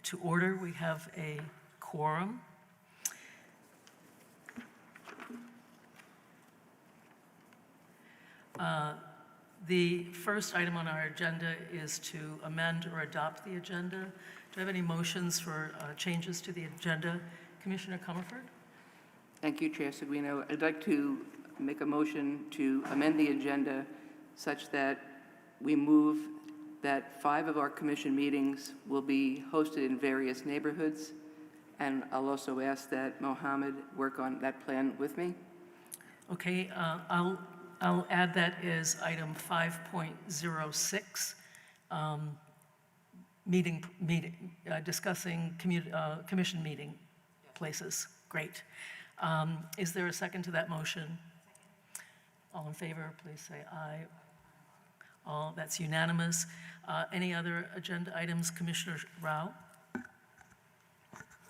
to order. We have a quorum. The first item on our agenda is to amend or adopt the agenda. Do I have any motions for changes to the agenda? Commissioner Comerford? Thank you, Chair Seguino. I'd like to make a motion to amend the agenda such that we move that 5 of our commission meetings will be hosted in various neighborhoods. And I'll also ask that Mohammed work on that plan with me. Okay, I'll add that as item 5.06, discussing commission meeting places. Great. Is there a second to that motion? All in favor, please say aye. All, that's unanimous. Any other agenda items, Commissioner Rao?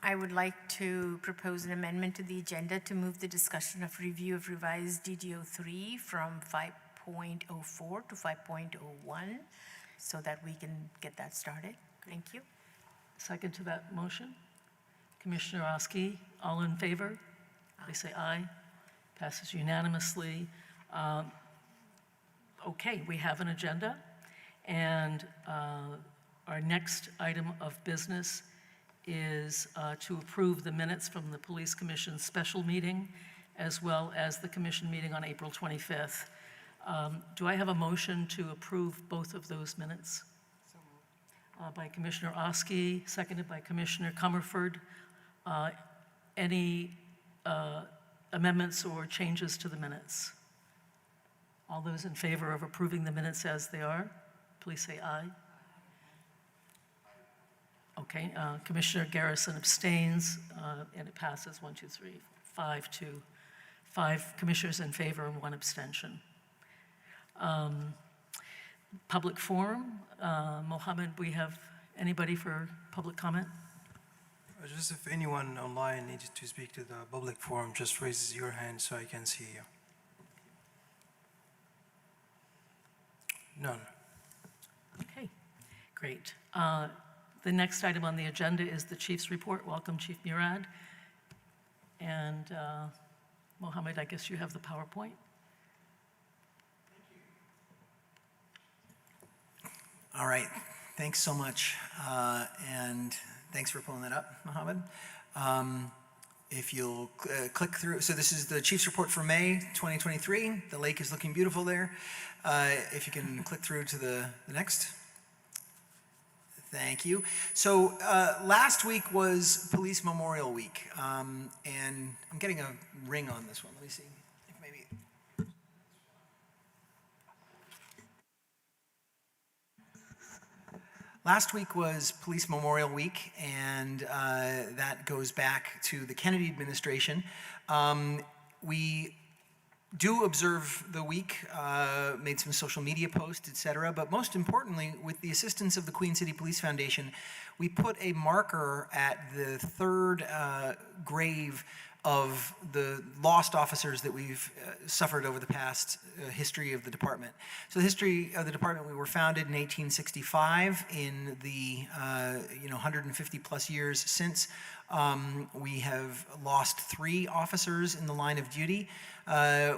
I would like to propose an amendment to the agenda to move the discussion of review of revised DDO3 from 5.04 to 5.01 so that we can get that started. Thank you. Second to that motion? Commissioner Oski, all in favor? Please say aye. Passes unanimously. Okay, we have an agenda, and our next item of business is to approve the minutes from the Police Commission special meeting, as well as the commission meeting on April 25th. Do I have a motion to approve both of those minutes? By Commissioner Oski, seconded by Commissioner Comerford. Any amendments or changes to the minutes? All those in favor of approving the minutes as they are, please say aye. Okay, Commissioner Garrison abstains, and it passes 1, 2, 3, 5 to 5 commissioners in favor and 1 abstention. Public forum, Mohammed, we have anybody for public comment? Just if anyone online needs to speak to the public forum, just raise your hand so I can see you. None. Okay, great. The next item on the agenda is the Chief's report. Welcome, Chief Murad. And Mohammed, I guess you have the PowerPoint. All right, thanks so much. And thanks for pulling that up, Mohammed. If you'll click through, so this is the Chief's report for May 2023. The lake is looking beautiful there. If you can click through to the next. Thank you. So last week was Police Memorial Week, and I'm getting a ring on this one. Let me see if maybe. Last week was Police Memorial Week, and that goes back to the Kennedy administration. We do observe the week, made some social media posts, etc. But most importantly, with the assistance of the Queen City Police Foundation, we put a marker at the 3rd grave of the lost officers that we've suffered over the past history of the department. So the history of the department, we were founded in 1865. In the 150 plus years since, we have lost 3 officers in the line of duty.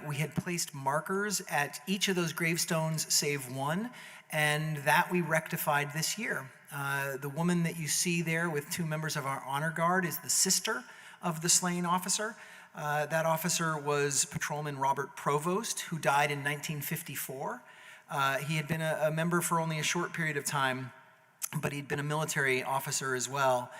We had placed markers at each of those gravestones save one, and that we rectified this year. The woman that you see there with 2 members of our honor guard is the sister of the slain officer. That officer was Patrolman Robert Provost, who died in 1954. He had been a member for only a short period of time, but he'd been a military officer as well.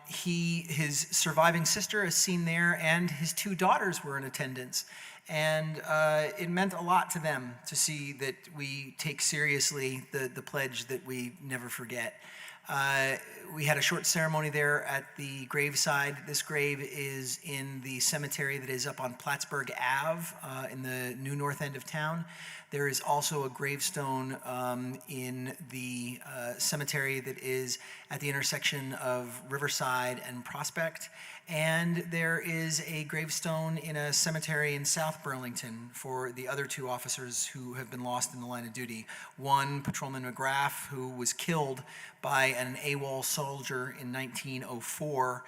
His surviving sister is seen there, and his 2 daughters were in attendance. And it meant a lot to them to see that we take seriously the pledge that we never forget. We had a short ceremony there at the graveside. This grave is in the cemetery that is up on Plattsburgh Ave in the new north end of town. There is also a gravestone in the cemetery that is at the intersection of Riverside and Prospect. And there is a gravestone in a cemetery in South Burlington for the other two officers who have been lost in the line of duty. One, Patrolman McGrath, who was killed by an AWOL soldier in 1904,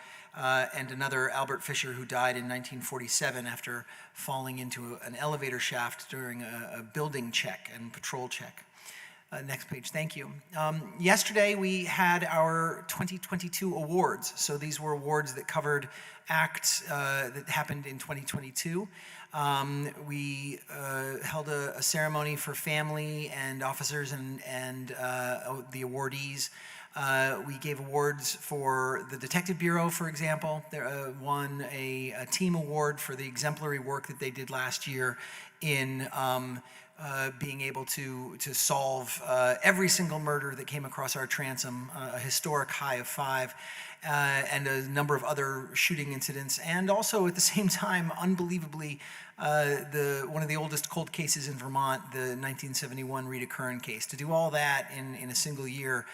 and another, Albert Fisher, who died in 1947 after falling into an elevator shaft during a building check and patrol check. Next page, thank you. Yesterday we had our 2022 awards. So these were awards that covered acts that happened in 2022. We held a ceremony for family and officers and the awardees. We gave awards for the Detective Bureau, for example. They won a team award for the exemplary work that they did last year in being able to solve every single murder that came across our transom, a historic high of 5, and a number of other shooting incidents, and also at the same time, unbelievably, one of the oldest cold cases in Vermont, the 1971 Rita Curran case. To do all that in a single year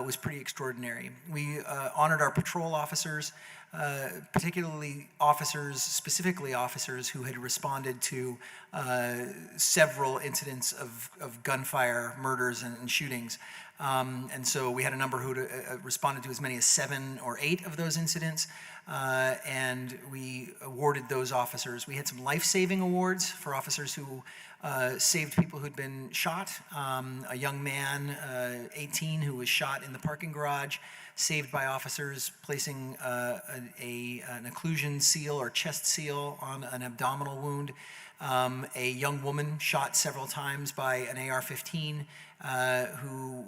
was pretty extraordinary. We honored our patrol officers, specifically officers who had responded to several incidents of gunfire, murders, and shootings. And so we had a number who responded to as many as 7 or 8 of those incidents, and we awarded those officers. We had some life-saving awards for officers who saved people who'd been shot. A young man, 18, who was shot in the parking garage, saved by officers placing an occlusion seal or chest seal on an abdominal wound. A young woman shot several times by an AR-15 who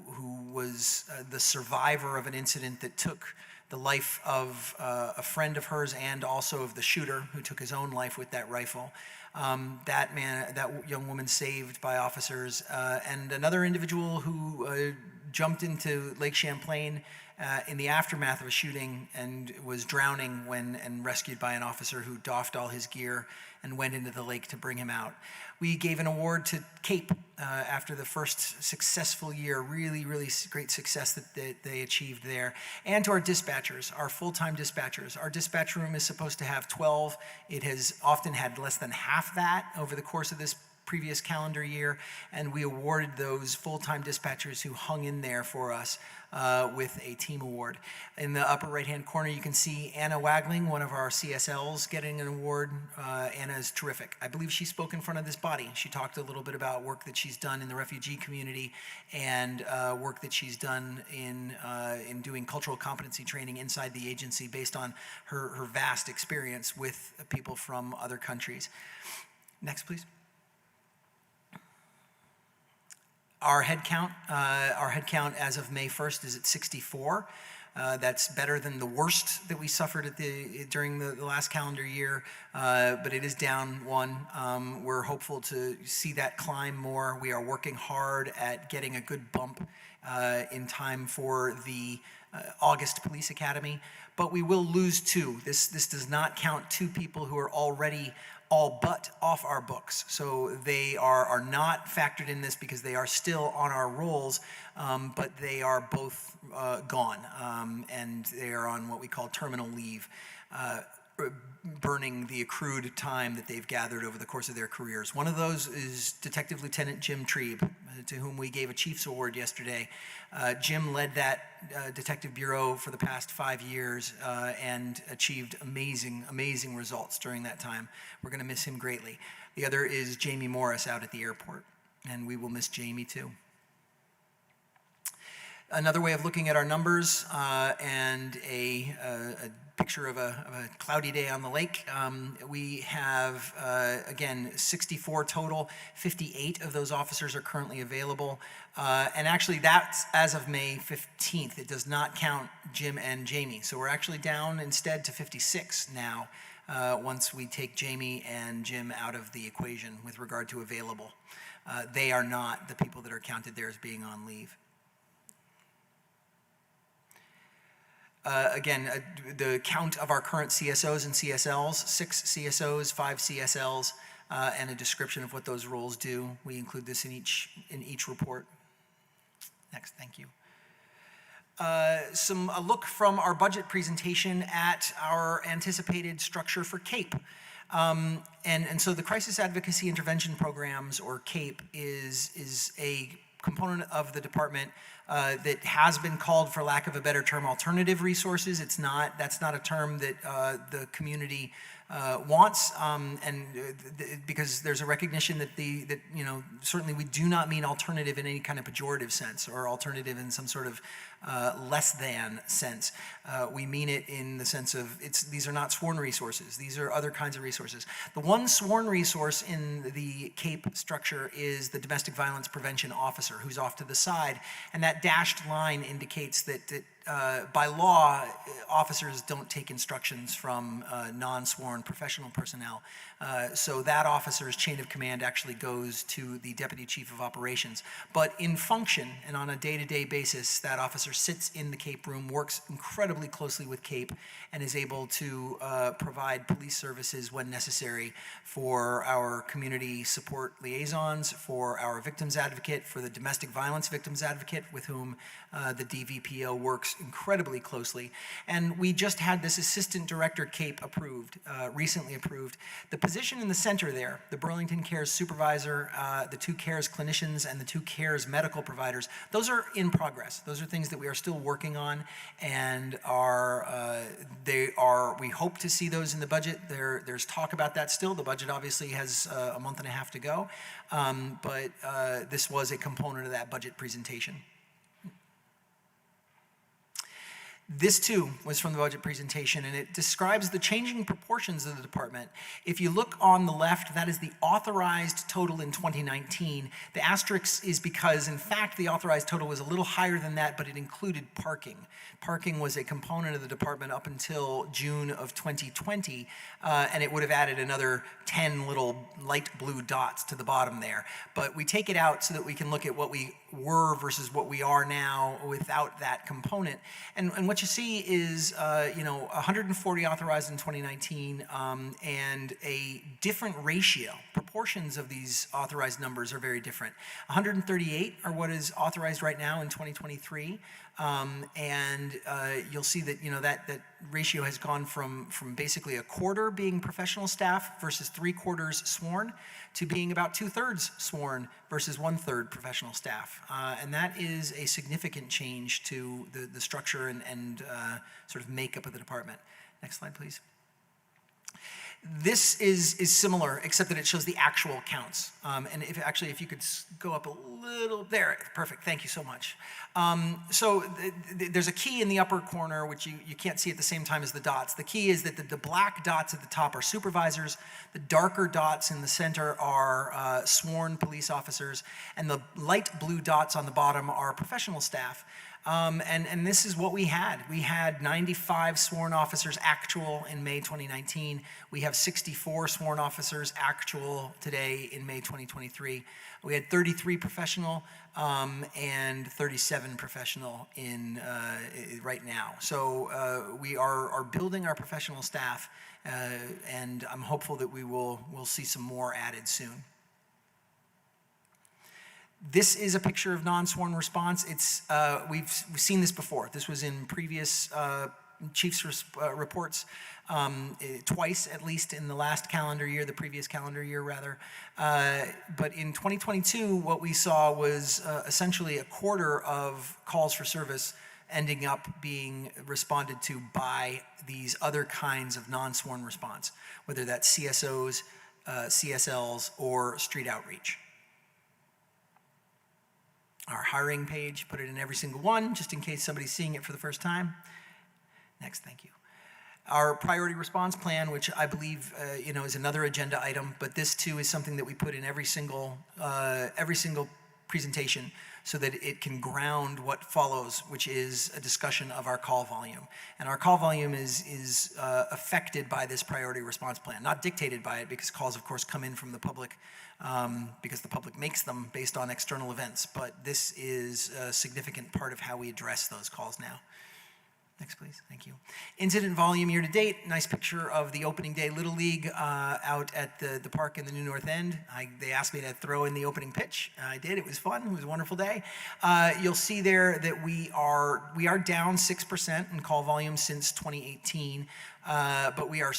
was the survivor of an incident that took the life of a friend of hers and also of the shooter who took his own life with that rifle. That young woman saved by officers, and another individual who jumped into Lake Champlain in the aftermath of a shooting and was drowning and rescued by an officer who doffed all his gear and went into the lake to bring him out. We gave an award to CAPE after the first successful year, really, really great success that they achieved there, and to our dispatchers, our full-time dispatchers. Our dispatch room is supposed to have 12. It has often had less than half that over the course of this previous calendar year, and we awarded those full-time dispatchers who hung in there for us with a team award. In the upper right-hand corner, you can see Anna Wagling, one of our CSLs, getting an award. Anna is terrific. I believe she spoke in front of this body. She talked a little bit about work that she's done in the refugee community and work that she's done in doing cultural competency training inside the agency based on her vast experience with people from other countries. Next, please. Our head count as of May 1st is at 64. That's better than the worst that we suffered during the last calendar year, but it is down 1. We're hopeful to see that climb more. We are working hard at getting a good bump in time for the August Police Academy, but we will lose 2. This does not count 2 people who are already all but off our books. So they are not factored in this because they are still on our rolls, but they are both gone, and they are on what we call terminal leave, burning the accrued time that they've gathered over the course of their careers. One of those is Detective Lieutenant Jim Trieb, to whom we gave a Chief's Award yesterday. Jim led that Detective Bureau for the past 5 years and achieved amazing results during that time. We're going to miss him greatly. The other is Jamie Morris out at the airport, and we will miss Jamie too. Another way of looking at our numbers and a picture of a cloudy day on the lake. We have, again, 64 total. 58 of those officers are currently available. And actually, that's as of May 15th. It does not count Jim and Jamie. So we're actually down instead to 56 now, once we take Jamie and Jim out of the equation with regard to available. They are not the people that are counted there as being on leave. Again, the count of our current CSOs and CSLs, 6 CSOs, 5 CSLs, and a description of what those roles do. We include this in each report. Next, thank you. A look from our budget presentation at our anticipated structure for CAPE. And so the Crisis Advocacy Intervention Programs, or CAPE, is a component of the department that has been called, for lack of a better term, alternative resources. That's not a term that the community wants, because there's a recognition that certainly we do not mean alternative in any kind of pejorative sense, or alternative in some sort of less than sense. We mean it in the sense of these are not sworn resources. These are other kinds of resources. The one sworn resource in the CAPE structure is the Domestic Violence Prevention Officer, who's off to the side, and that dashed line indicates that by law, officers don't take instructions from non-sworn professional personnel. So that officer's chain of command actually goes to the Deputy Chief of Operations. But in function and on a day-to-day basis, that officer sits in the CAPE room, works incredibly closely with CAPE, and is able to provide police services when necessary for our community support liaisons, for our victims advocate, for the domestic violence victims advocate, with whom the DVPO works incredibly closely. And we just had this Assistant Director CAPE approved, recently approved. The position in the center there, the Burlington Cares Supervisor, the 2 Cares clinicians, and the 2 Cares medical providers, those are in progress. Those are things that we are still working on, and we hope to see those in the budget. There's talk about that still. The budget obviously has a month and a half to go, but this was a component of that budget presentation. This too was from the budget presentation, and it describes the changing proportions of the department. If you look on the left, that is the authorized total in 2019. The asterisk is because, in fact, the authorized total was a little higher than that, but it included parking. Parking was a component of the department up until June of 2020, and it would have added another 10 little light blue dots to the bottom there. But we take it out so that we can look at what we were versus what we are now without that component. And what you see is, 140 authorized in 2019, and a different ratio. Proportions of these authorized numbers are very different. 138 are what is authorized right now in 2023, and you'll see that that ratio has gone from basically a quarter being professional staff versus 3/4 sworn to being about 2/3 sworn versus 1/3 professional staff, and that is a significant change to the structure and sort of makeup of the department. Next slide, please. This is similar, except that it shows the actual counts. And if you could go up a little, there, perfect, thank you so much. So there's a key in the upper corner, which you can't see at the same time as the dots. The key is that the black dots at the top are supervisors, the darker dots in the center are sworn police officers, and the light blue dots on the bottom are professional staff. And this is what we had. We had 95 sworn officers actual in May 2019. We have 64 sworn officers actual today in May 2023. We had 33 professional and 37 professional in right now. So we are building our professional staff, and I'm hopeful that we'll see some more added soon. This is a picture of non-sworn response. It's we've seen this before. This was in previous chief's reports, twice at least in the last calendar year, the previous calendar year rather. But in 2022, what we saw was essentially a quarter of calls for service ending up being responded to by these other kinds of non-sworn response, whether that's CSOs, CSLs, or street outreach. Our hiring page, put it in every single one, just in case somebody's seeing it for the first time. Next, thank you. Our priority response plan, which I believe is another agenda item, but this too is something that we put in every single presentation so that it can ground what follows, which is a discussion of our call volume. And our call volume is affected by this priority response plan, not dictated by it, because calls, of course, come in from the public, because the public makes them based on external events. But this is a significant part of how we address those calls now. Next Next, please. Thank you. Incident volume year to date. Nice picture of the opening day Little League out at the park in the New North End. They asked me to throw in the opening pitch. I did. It was fun. It was a wonderful day. You'll see there that we are down 6% in call volume since 2018. But we are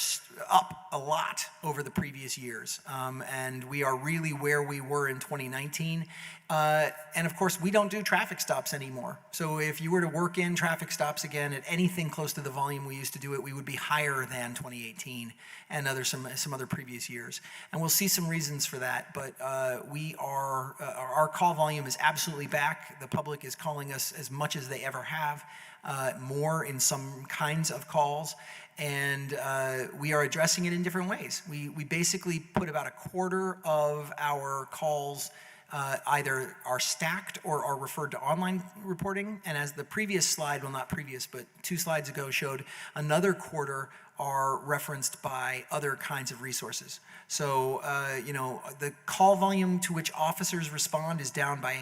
up a lot over the previous years, and we are really where we were in 2019. And of course, we don't do traffic stops anymore. So if you were to work in traffic stops again at anything close to the volume we used to do it, we would be higher than 2018 and some other previous years. And we'll see some reasons for that, but our call volume is absolutely back. The public is calling us as much as they ever have, more in some kinds of calls. And we are addressing it in different ways. We basically put about a quarter of our calls either are stacked or are referred to online reporting. And as the previous slide, well, not previous, but 2 slides ago showed, another quarter are referenced by other kinds of resources. So, the call volume to which officers respond is down by,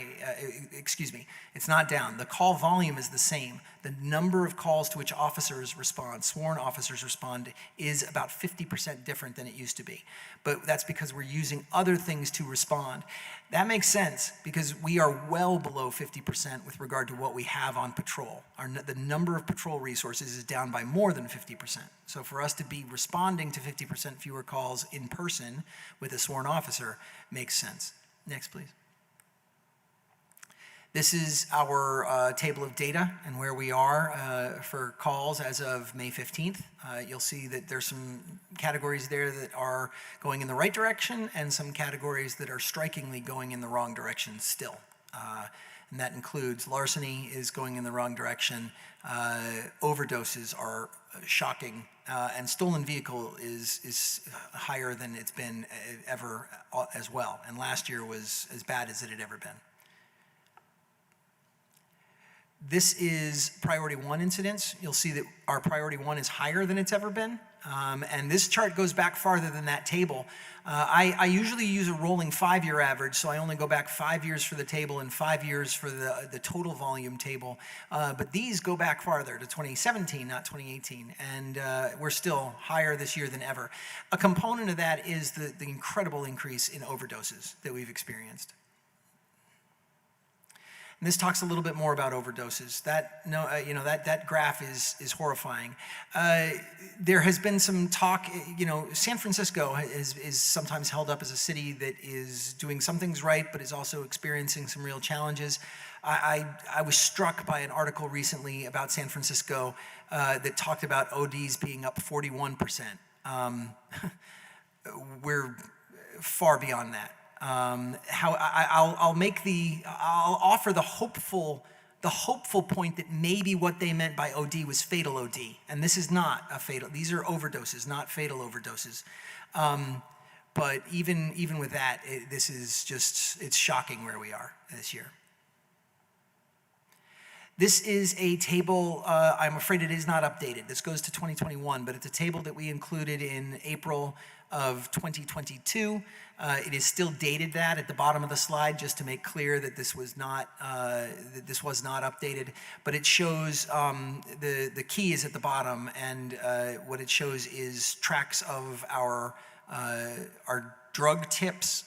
it's not down. The call volume is the same. The number of calls to which officers respond, sworn officers respond, is about 50% different than it used to be. But that's because we're using other things to respond. That makes sense because we are well below 50% with regard to what we have on patrol. The number of patrol resources is down by more than 50%. So for us to be responding to 50% fewer calls in person with a sworn officer makes sense. Next, please. This is our table of data and where we are for calls as of May 15th. You'll see that there's some categories there that are going in the right direction and some categories that are strikingly going in the wrong direction still. And that includes larceny is going in the wrong direction, overdoses are shocking, and stolen vehicle is higher than it's been ever as well. And last year was as bad as it had ever been. This is priority 1 incidents. You'll see that our priority 1 is higher than it's ever been. And this chart goes back farther than that table. I usually use a rolling 5-year average, so I only go back 5 years for the table and 5 years for the total volume table. But these go back farther to 2017, not 2018. And we're still higher this year than ever. A component of that is the incredible increase in overdoses that we've experienced. And this talks a little bit more about overdoses. That graph is horrifying. There has been some talk. San Francisco is sometimes held up as a city that is doing some things right, but is also experiencing some real challenges. I was struck by an article recently about San Francisco that talked about ODs being up 41%. We're far beyond that. I'll offer the hopeful point that maybe what they meant by OD was fatal OD, and this is not a fatal. These are overdoses, not fatal overdoses. But even with that, it's shocking where we are this year. This is a table, I'm afraid it is not updated. This goes to 2021, but it's a table that we included in April of 2022. It is still dated that at the bottom of the slide, just to make clear that this was not updated. But it shows the key is at the bottom, and what it shows is tracks of our drug tips,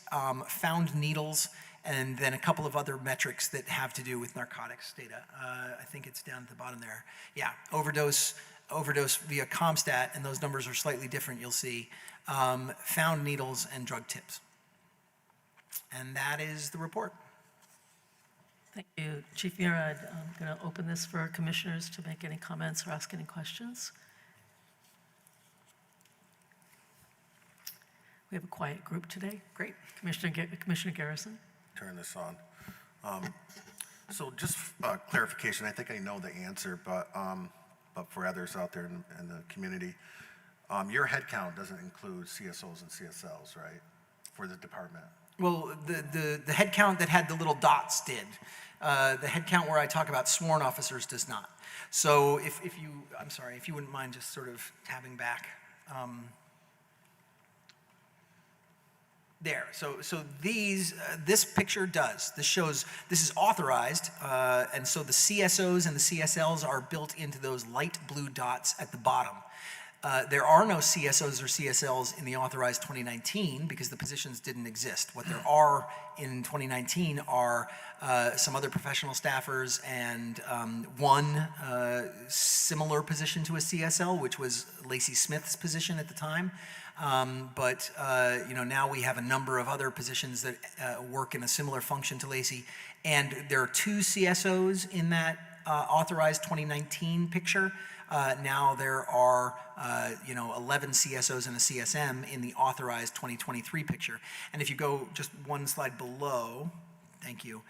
found needles, and then a couple of other metrics that have to do with narcotics data. I think it's down at the bottom there. Yeah, overdose via CompStat, and those numbers are slightly different, you'll see. Found needles and drug tips. And that is the report. Thank you, Chief Murad. I'm going to open this for commissioners to make any comments or ask any questions. We have a quiet group today. Great. Commissioner Garrison. Turn this on. So just clarification, I think I know the answer, but for others out there in the community, your headcount doesn't include CSOs and CSLs, right, for the department? Well, the headcount that had the little dots did. The headcount where I talk about sworn officers does not. So if you wouldn't mind just sort of tabbing back. There, so this picture does. This shows, this is authorized, and so the CSOs and the CSLs are built into those light blue dots at the bottom. There are no CSOs or CSLs in the authorized 2019 because the positions didn't exist. What there are in 2019 are some other professional staffers and one similar position to a CSL, which was Lacey Smith's position at the time. But now we have a number of other positions that work in a similar function to Lacey. And there are 2 CSOs in that authorized 2019 picture. Now there are 11 CSOs and a CSM in the authorized 2023 picture. And if you go just one slide below, thank you.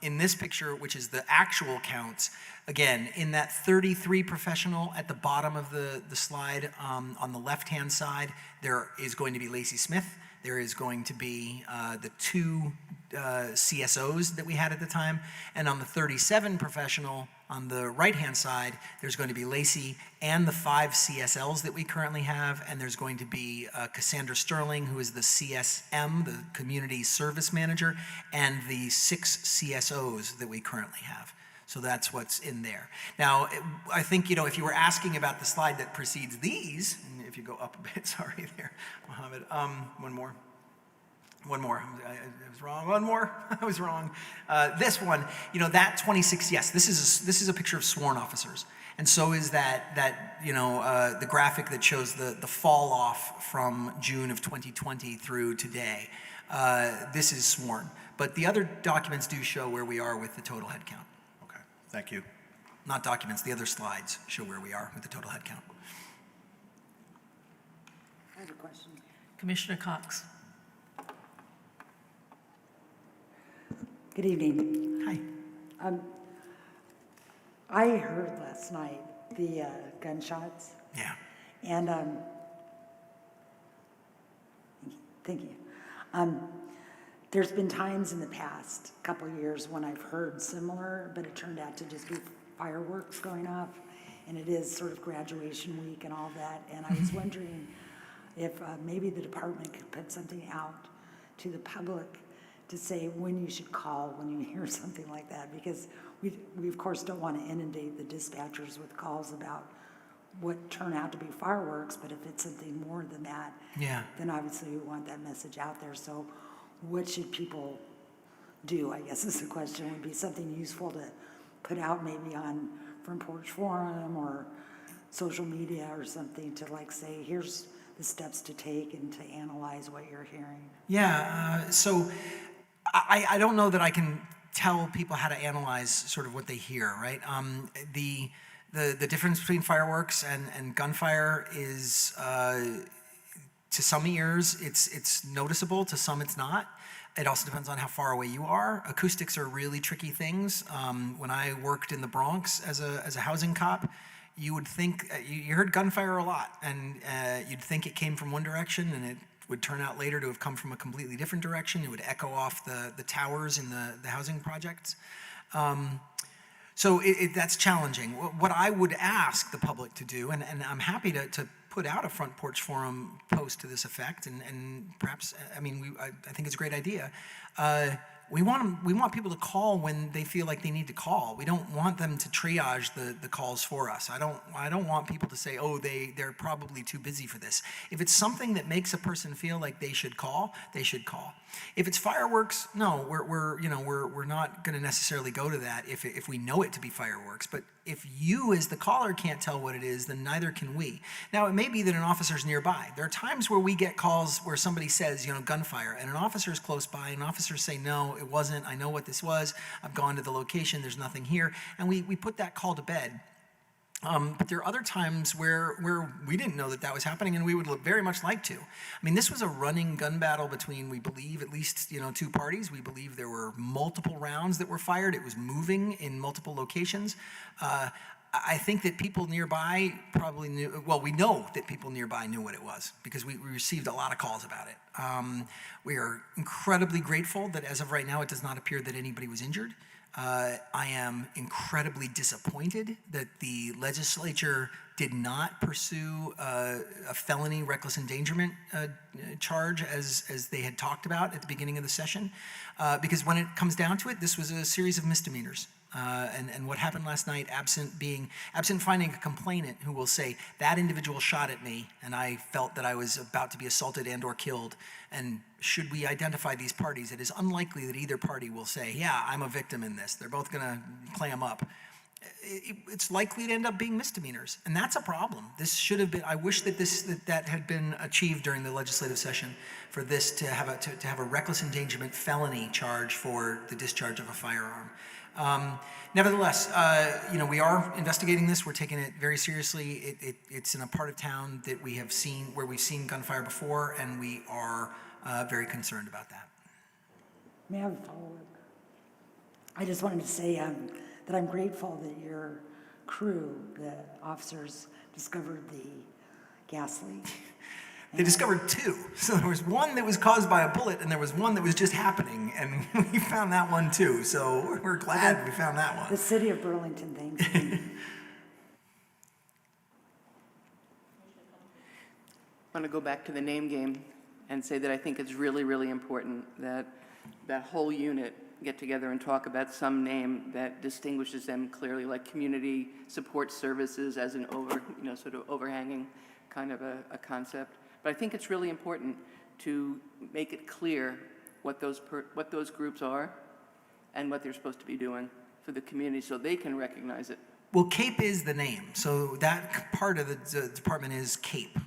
In this picture, which is the actual counts, again, in that 33 professional at the bottom of the slide, on the left-hand side, there is going to be Lacey Smith. There is going to be the 2 CSOs that we had at the time. And on the 37 professional, on the right-hand side, there's going to be Lacey and the 5 CSLs that we currently have, and there's going to be Cassandra Sterling, who is the CSM, the Community Service Manager, and the 6 CSOs that we currently have. So that's what's in there. Now, I think, if you were asking about the slide that precedes these, and if you go up a bit, sorry there, Mohammed, one more. I was wrong. One more. I was wrong. This one, that 26. Yes, this is a picture of sworn officers, and so is that the graphic that shows the fall off from June of 2020 through today. This is sworn, but the other documents do show where we are with the total head count. Okay, thank you. Not documents. The other slides show where we are with the total head count. I have a question. Commissioner Cox. Good evening. Hi. I heard last night the gunshots, Yeah. and thank you. There's been times in the past couple years when I've heard similar, but it turned out to just be fireworks going off, and it is sort of graduation week and all that. And I was wondering if maybe the department could put something out to the public to say when you should call when you hear something like that, because we of course don't want to inundate the dispatchers with calls about what turn out to be fireworks, but if it's something more than that, Yeah. then obviously we want that message out there. So what should people do, I guess is the question. Would be something useful to put out maybe on Front Porch Forum or social media or something to say, here's the steps to take and to analyze what you're hearing. Yeah, so I don't know that I can tell people how to analyze sort of what they hear, right? The difference between fireworks and gunfire is, to some ears, it's noticeable, to some it's not. It also depends on how far away you are. Acoustics are really tricky things. When I worked in the Bronx as a housing cop, you would think, you heard gunfire a lot, and you'd think it came from one direction, and it would turn out later to have come from a completely different direction. It would echo off the towers in the housing projects. So that's challenging. What I would ask the public to do, and I'm happy to put out a Front Porch Forum post to this effect, and perhaps, I think it's a great idea. We want people to call when they feel like they need to call. We don't want them to triage the calls for us. I don't want people to say, oh, they're probably too busy for this. If it's something that makes a person feel like they should call, they should call. If it's fireworks, no, we're not going to necessarily go to that if we know it to be fireworks. But if you as the caller can't tell what it is, then neither can we. Now, it may be that an officer's nearby. There are times where we get calls where somebody says, gunfire, and an officer's close by, and officers say, no, it wasn't. I know what this was. I've gone to the location. There's nothing here. And we put that call to bed. But there are other times where we didn't know that was happening, and we would very much like to. This was a running gun battle between, we believe, at least 2 parties. We believe there were multiple rounds that were fired. It was moving in multiple locations. I think that people nearby probably knew, well, we know that people nearby knew what it was because we received a lot of calls about it. We are incredibly grateful that as of right now, it does not appear that anybody was injured. I am incredibly disappointed that the legislature did not pursue a felony reckless endangerment charge as they had talked about at the beginning of the session, because when it comes down to it, this was a series of misdemeanors. And what happened last night, absent finding a complainant who will say, that individual shot at me and I felt that I was about to be assaulted and or killed, and should we identify these parties, it is unlikely that either party will say, yeah, I'm a victim in this. They're both gonna clam up. It's likely to end up being misdemeanors, and that's a problem. This should have been, I wish that that had been achieved during the legislative session, for this to have a reckless endangerment felony charge for the discharge of a firearm. Nevertheless, we are investigating this. We're taking it very seriously. It's in a part of town that we've seen gunfire before, and we are very concerned about that. May I have a follow-up? I just wanted to say that I'm grateful that your crew, the officers, discovered the gas leak. They discovered two. So there was one that was caused by a bullet, and there was one that was just happening, and we found that one too. So we're glad we found that one. The city of Burlington, thanks. I want to go back to the name game and say that I think it's really, really important that that whole unit get together and talk about some name that distinguishes them clearly, like community support services as an sort of overhanging kind of a concept. But I think it's really important to make it clear what those groups are and what they're supposed to be doing for the community so they can recognize it. Well, CAPE is the name, so that part of the department is CAPE.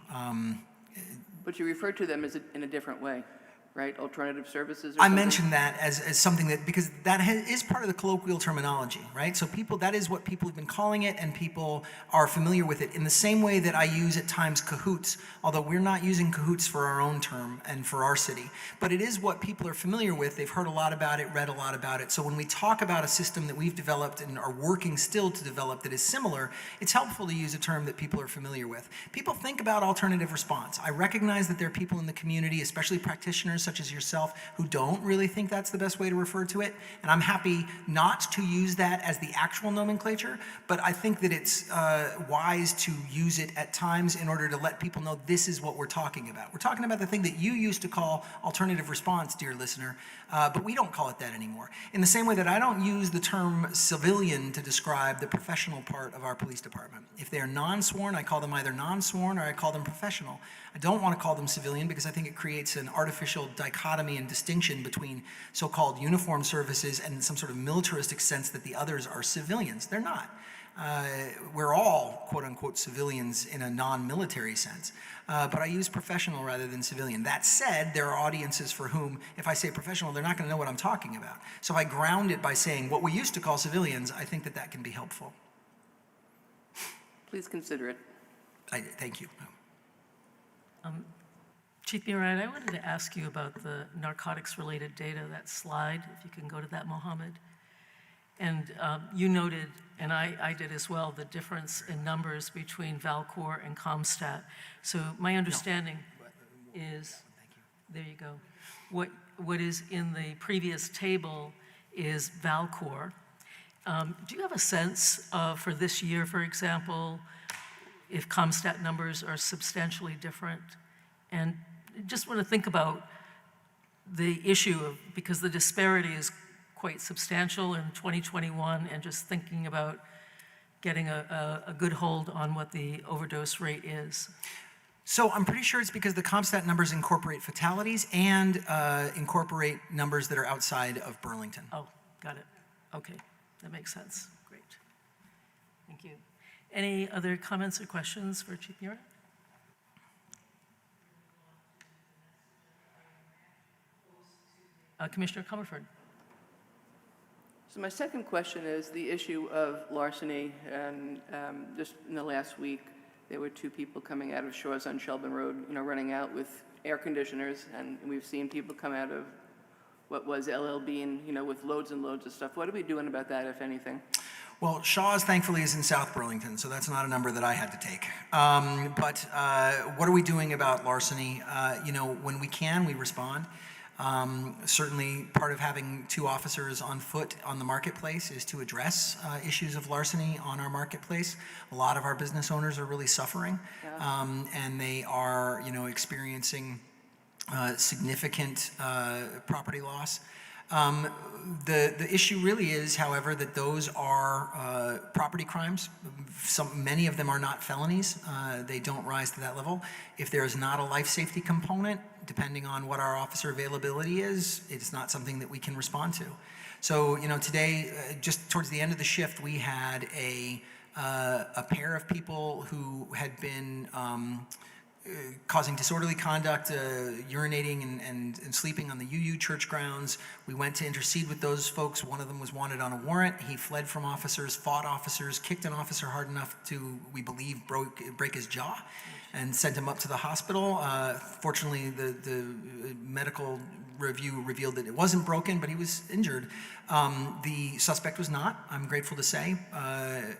But you refer to them in a different way, right? Alternative services or I something? mentioned that as something that, because that is part of the colloquial terminology, right? So that is what people have been calling it, and people are familiar with it in the same way that I use at times cahoots, although we're not using cahoots for our own term and for our city. But it is what people are familiar with. They've heard a lot about it, read a lot about it. So when we talk about a system that we've developed and are working still to develop that is similar, it's helpful to use a term that people are familiar with. People think about alternative response. I recognize that there are people in the community, especially practitioners such as yourself, who don't really think that's the best way to refer to it, and I'm happy not to use that as the actual nomenclature, but I think that it's wise to use it at times in order to let people know this is what we're talking about. We're talking about the thing that you used to call alternative response, dear listener, but we don't call it that anymore. In the same way that I don't use the term civilian to describe the professional part of our police department. If they are non-sworn, I call them either non-sworn or I call them professional. I don't want to call them civilian because I think it creates an artificial dichotomy and distinction between so-called uniformed services and some sort of militaristic sense that the others are civilians. They're not. We're all, quote-unquote, civilians in a non-military sense, but I use professional rather than civilian. That said, there are audiences for whom, if I say professional, they're not going to know what I'm talking about. So if I ground it by saying what we used to call civilians, I think that can be helpful. Please consider it. Thank you. Chief Murad, I wanted to ask you about the narcotics-related data, that slide, if you can go to that, Mohammed. And you noted, and I did as well, the difference in numbers between Valcor and Comstat. So my understanding is, there you go. What is in the previous table is Valcor. Do you have a sense for this year, for example, if Comstat numbers are substantially different? And just want to think about the issue of, because the disparity is quite substantial in 2021, and just thinking about getting a good hold on what the overdose rate is. So I'm pretty sure it's because the Comstat numbers incorporate fatalities and incorporate numbers that are outside of Burlington. Oh, got it. Okay, that makes sense. Great. Thank you. Any other comments or questions for Chief Murad? Commissioner Comerford. So my second question is the issue of larceny, and just in the last week, there were two people coming out of Shaw's on Shelburne Road, running out with air conditioners, and we've seen people come out of what was LLB and, with loads and loads of stuff. What are we doing about that, if anything? Well, Shaw's thankfully is in South Burlington, so that's not a number that I had to take. But what are we doing about larceny? When we can, we respond. Certainly, part of having 2 officers on foot on the marketplace is to address issues of larceny on our marketplace. A lot of our business owners are really suffering, and they are, experiencing significant property loss. The issue really is, however, that those are property crimes. Many of them are not felonies. They don't rise to that level. If there is not a life safety component, depending on what our officer availability is, it's not something that we can respond to. So, today, just towards the end of the shift, we had a pair of people who had been causing disorderly conduct, urinating and sleeping on the UU church grounds. We went to intercede with those folks. One of them was wanted on a warrant. He fled from officers, fought officers, kicked an officer hard enough to, we believe, break his jaw, and sent him up to the hospital. Fortunately, the medical review revealed that it wasn't broken, but he was injured. The suspect was not, I'm grateful to say.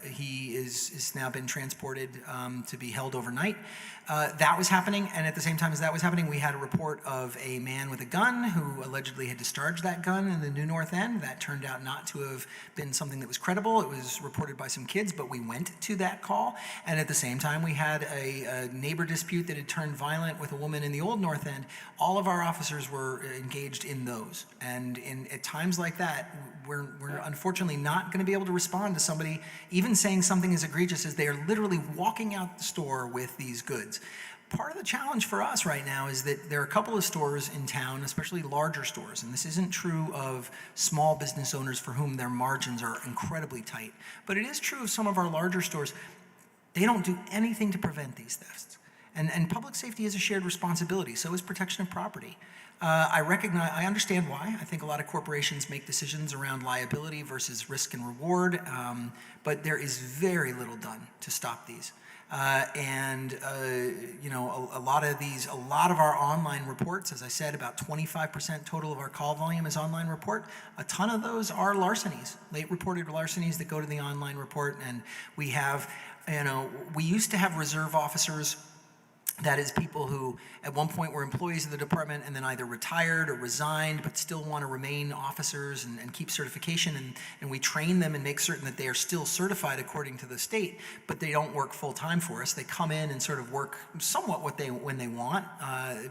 He is now been transported to be held overnight. That was happening, and at the same time as that was happening, we had a report of a man with a gun who allegedly had discharged that gun in the New North End. That turned out not to have been something that was credible. It was reported by some kids, but we went to that call. And at the same time, we had a neighbor dispute that had turned violent with a woman in the Old North End. All of our officers were engaged in those. And at times like that, we're unfortunately not going to be able to respond to somebody even saying something as egregious as they are literally walking out the store with these goods. Part of the challenge for us right now is that there are a couple of stores in town, especially larger stores, and this isn't true of small business owners for whom their margins are incredibly tight, but it is true of some of our larger stores. They don't do anything to prevent these thefts. And public safety is a shared responsibility, so is protection of property. I understand why. I think a lot of corporations make decisions around liability versus risk and reward, but there is very little done to stop these. A lot of our online reports, as I said, about 25% total of our call volume is online report. A ton of those are larcenies, late reported larcenies that go to the online report. And we have, we used to have reserve officers. That is people who at one point were employees of the department and then either retired or resigned but still want to remain officers and keep certification, and we train them and make certain that they are still certified according to the state, but they don't work full-time for us. They come in and sort of work somewhat when they want.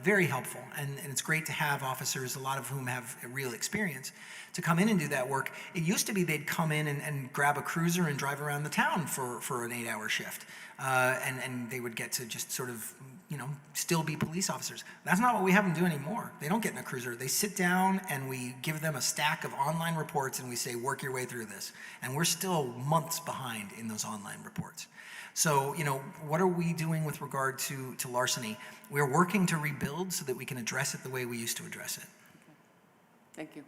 Very helpful, and it's great to have officers, a lot of whom have real experience, to come in and do that work. It used to be they'd come in and grab a cruiser and drive around the town for an 8-hour shift. And they would get to just sort of, still be police officers. That's not what we have them do anymore. They don't get in a cruiser. They sit down and we give them a stack of online reports and we say, work your way through this. And we're still months behind in those online reports. So, what are we doing with regard to larceny? We're working to rebuild so that we can address it the way we used to address it. Thank you.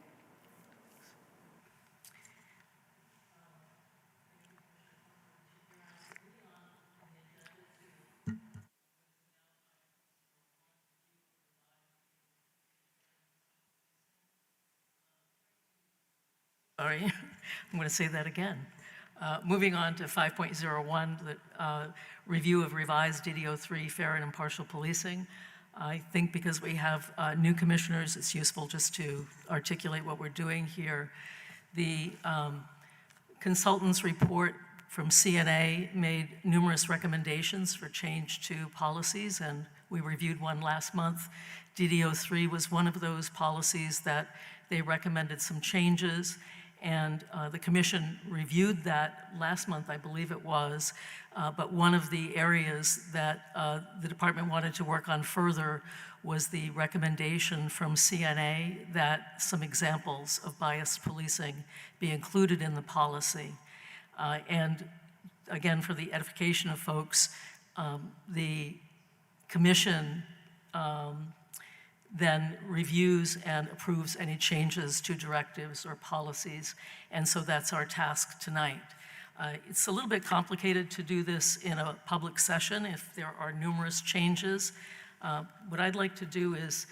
Sorry, I'm going to say that again. Moving on to 5.01, the review of revised DDO3 fair and impartial policing. I think because we have new commissioners, it's useful just to articulate what we're doing here. The consultant's report from CNA made numerous recommendations for change to policies, and we reviewed one last month. DDO3 was one of those policies that they recommended some changes. And the commission reviewed that last month, I believe it was, but one of the areas that the department wanted to work on further was the recommendation from CNA that some examples of biased policing be included in the policy. And again, for the edification of folks, the commission then reviews and approves any changes to directives or policies. And so that's our task tonight. It's a little bit complicated to do this in a public session if there are numerous changes. What I'd like to do is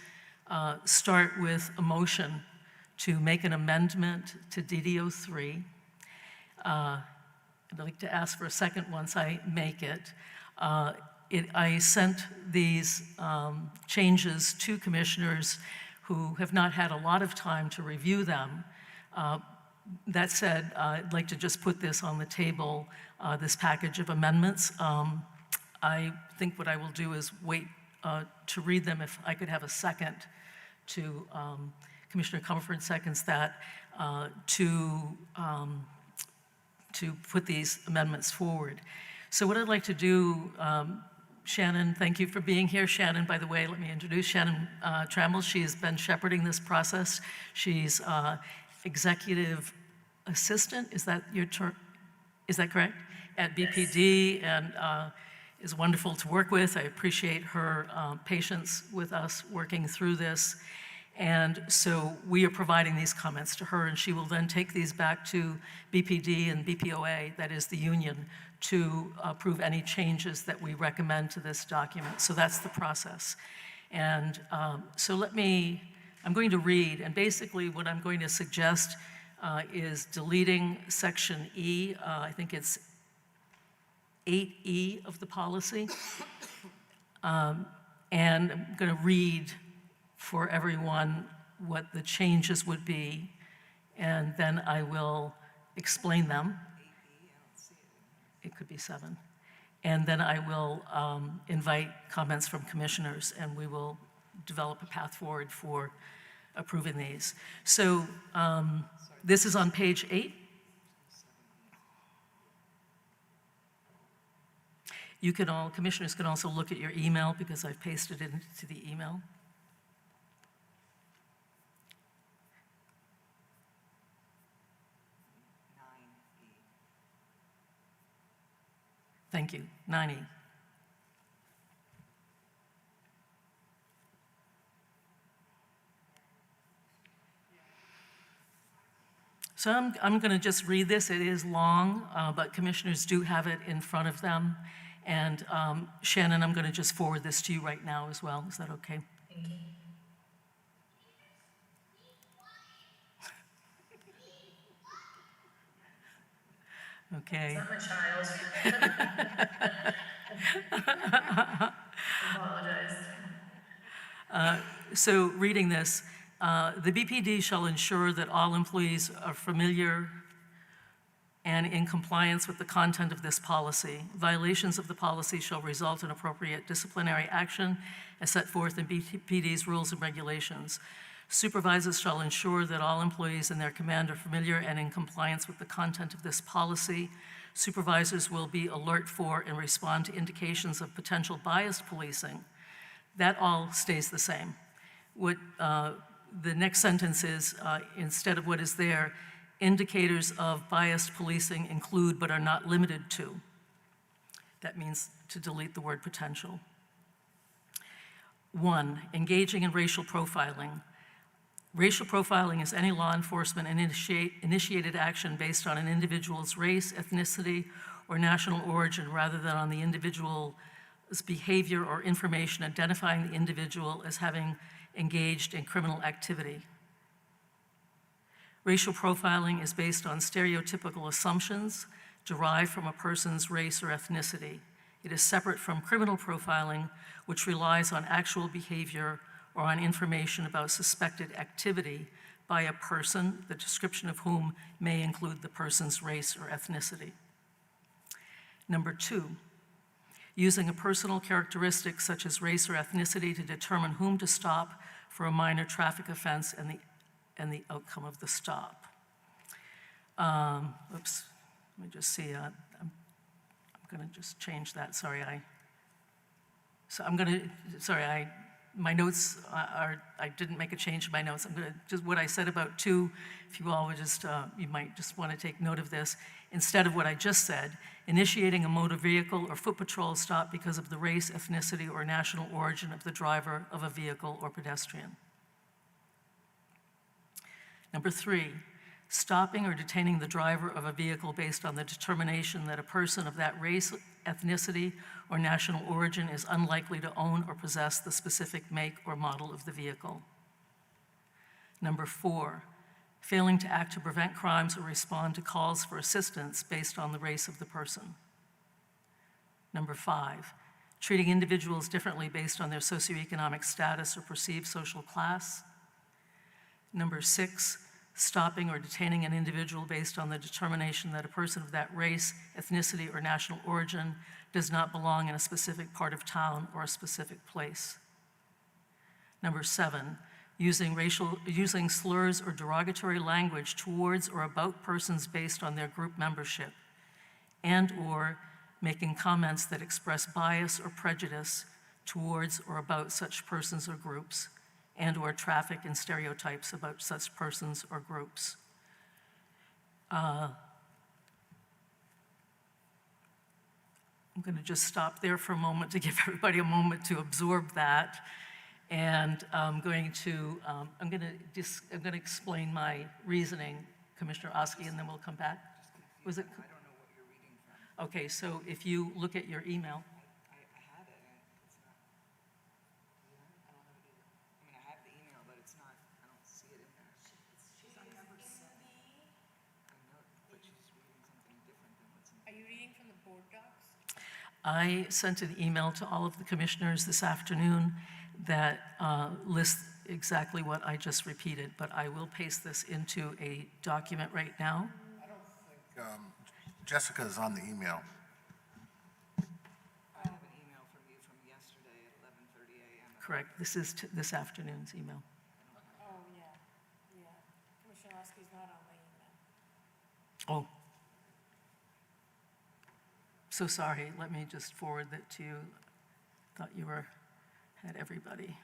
start with a motion to make an amendment to DDO3. I'd like to ask for a second once I make it. I sent these changes to commissioners who have not had a lot of time to review them. That said, I'd like to just put this on the table, this package of amendments. I think what I will do is wait to read them. If I could have a second to, Commissioner Comerford seconds that, to put these amendments forward. So what I'd like to do, Shannon, thank you for being here. Shannon, by the way, let me introduce Shannon Trammell. She's been shepherding this process. She's executive assistant, is that your term? Is that correct? At BPD, and is wonderful to work with. I appreciate her patience with us working through this. And so we are providing these comments to her, and she will then take these back to BPD and BPOA, that is the union, to approve any changes that we recommend to this document. So that's the process. And so I'm going to read, and basically what I'm going to suggest is deleting section E. I think it's 8E of the policy. And I'm going to read for everyone what the changes would be, and then I will explain them. It could be 7. And then I will invite comments from commissioners, and we will develop a path forward for approving these. So this is on page 8. You can all, commissioners can also look at your email because I've pasted it into the email. Thank you, 9E. So I'm going to just read this. It is long, but commissioners do have it in front of them. And Shannon, I'm going to just forward this to you right now as well. Is that okay? Thank you. Okay. Not my child. Apologize. So reading this, the BPD shall ensure that all employees are familiar and in compliance with the content of this policy. Violations of the policy shall result in appropriate disciplinary action as set forth in BPD's rules and regulations. Supervisors shall ensure that all employees and their command are familiar and in compliance with the content of this policy. Supervisors will be alert for and respond to indications of potential biased policing. That all stays the same. What the next sentence is, instead of what is there, indicators of biased policing include but are not limited to. That means to delete the word potential. 1, engaging in racial profiling. Racial profiling is any law enforcement initiated action based on an individual's race, ethnicity, or national origin rather than on the individual's behavior or information identifying the individual as having engaged in criminal activity. Racial profiling is based on stereotypical assumptions derived from a person's race or ethnicity. It is separate from criminal profiling, which relies on actual behavior or on information about suspected activity by a person, the description of whom may include the person's race or ethnicity. Number 2, using a personal characteristic such as race or ethnicity to determine whom to stop for a minor traffic offense and the outcome of the stop. Oops, let me just see, I'm gonna just change that, my notes are, I didn't make a change in my notes. I'm gonna, just what I said about 2, if you all would just, you might just wanna take note of this. Instead of what I just said, initiating a motor vehicle or foot patrol stop because of the race, ethnicity, or national origin of the driver of a vehicle or pedestrian. Number 3, stopping or detaining the driver of a vehicle based on the determination that a person of that race, ethnicity, or national origin is unlikely to own or possess the specific make or model of the vehicle. Number 4, failing to act to prevent crimes or respond to calls for assistance based on the race of the person. Number 5, treating individuals differently based on their socioeconomic status or perceived social class. Number 6, stopping or detaining an individual based on the determination that a person of that race, ethnicity, or national origin does not belong in a specific part of town or a specific place. Number 7, using slurs or derogatory language towards or about persons based on their group membership, and/or making comments that express bias or prejudice towards or about such persons or groups, and/or traffic and stereotypes about such persons or groups. I'm going to just stop there for a moment to give everybody a moment to absorb that. And I'm going to explain my reasoning, Commissioner Oski, and then we'll come back. Was it? I don't know what you're reading from. Okay, so if you look at your email, I had it, and it's not. Do you have it? I don't have it either. I mean, I have the email, but it's not, I don't see it in there. She's on number 7. I know, but she's reading something different than what's in. Are you reading from the board docs? I sent an email to all of the commissioners this afternoon that lists exactly what I just repeated, but I will paste this into a document right now. Jessica is on the email. I have an email from you from yesterday at 11:30 a.m. Correct, this is this afternoon's email. Oh, yeah. Commissioner Oski's not on the email. Oh. So sorry, let me just forward that to you. Thought you had everybody.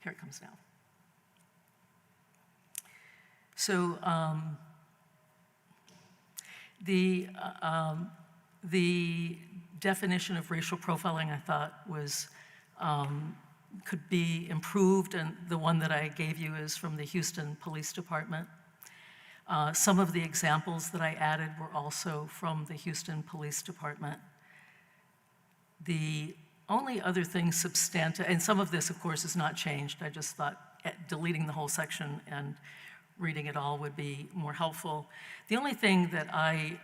Here it comes now. So the definition of racial profiling, I thought, was could be improved, and the one that I gave you is from the Houston Police Department. Some of the examples that I added were also from the Houston Police Department. The only other thing substantive, and some of this, of course, is not changed. I just thought deleting the whole section and reading it all would be more helpful. The only thing that I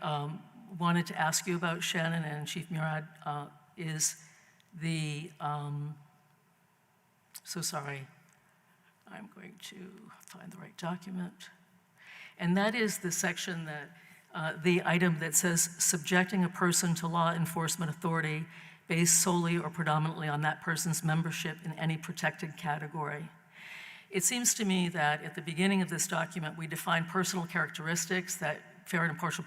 wanted to ask you about, Shannon and Chief Murad, is the, so sorry, I'm going to find the right document. And that is the section that, the item that says subjecting a person to law enforcement authority based solely or predominantly on that person's membership in any protected category. It seems to me that at the beginning of this document, we define personal characteristics, that fair and impartial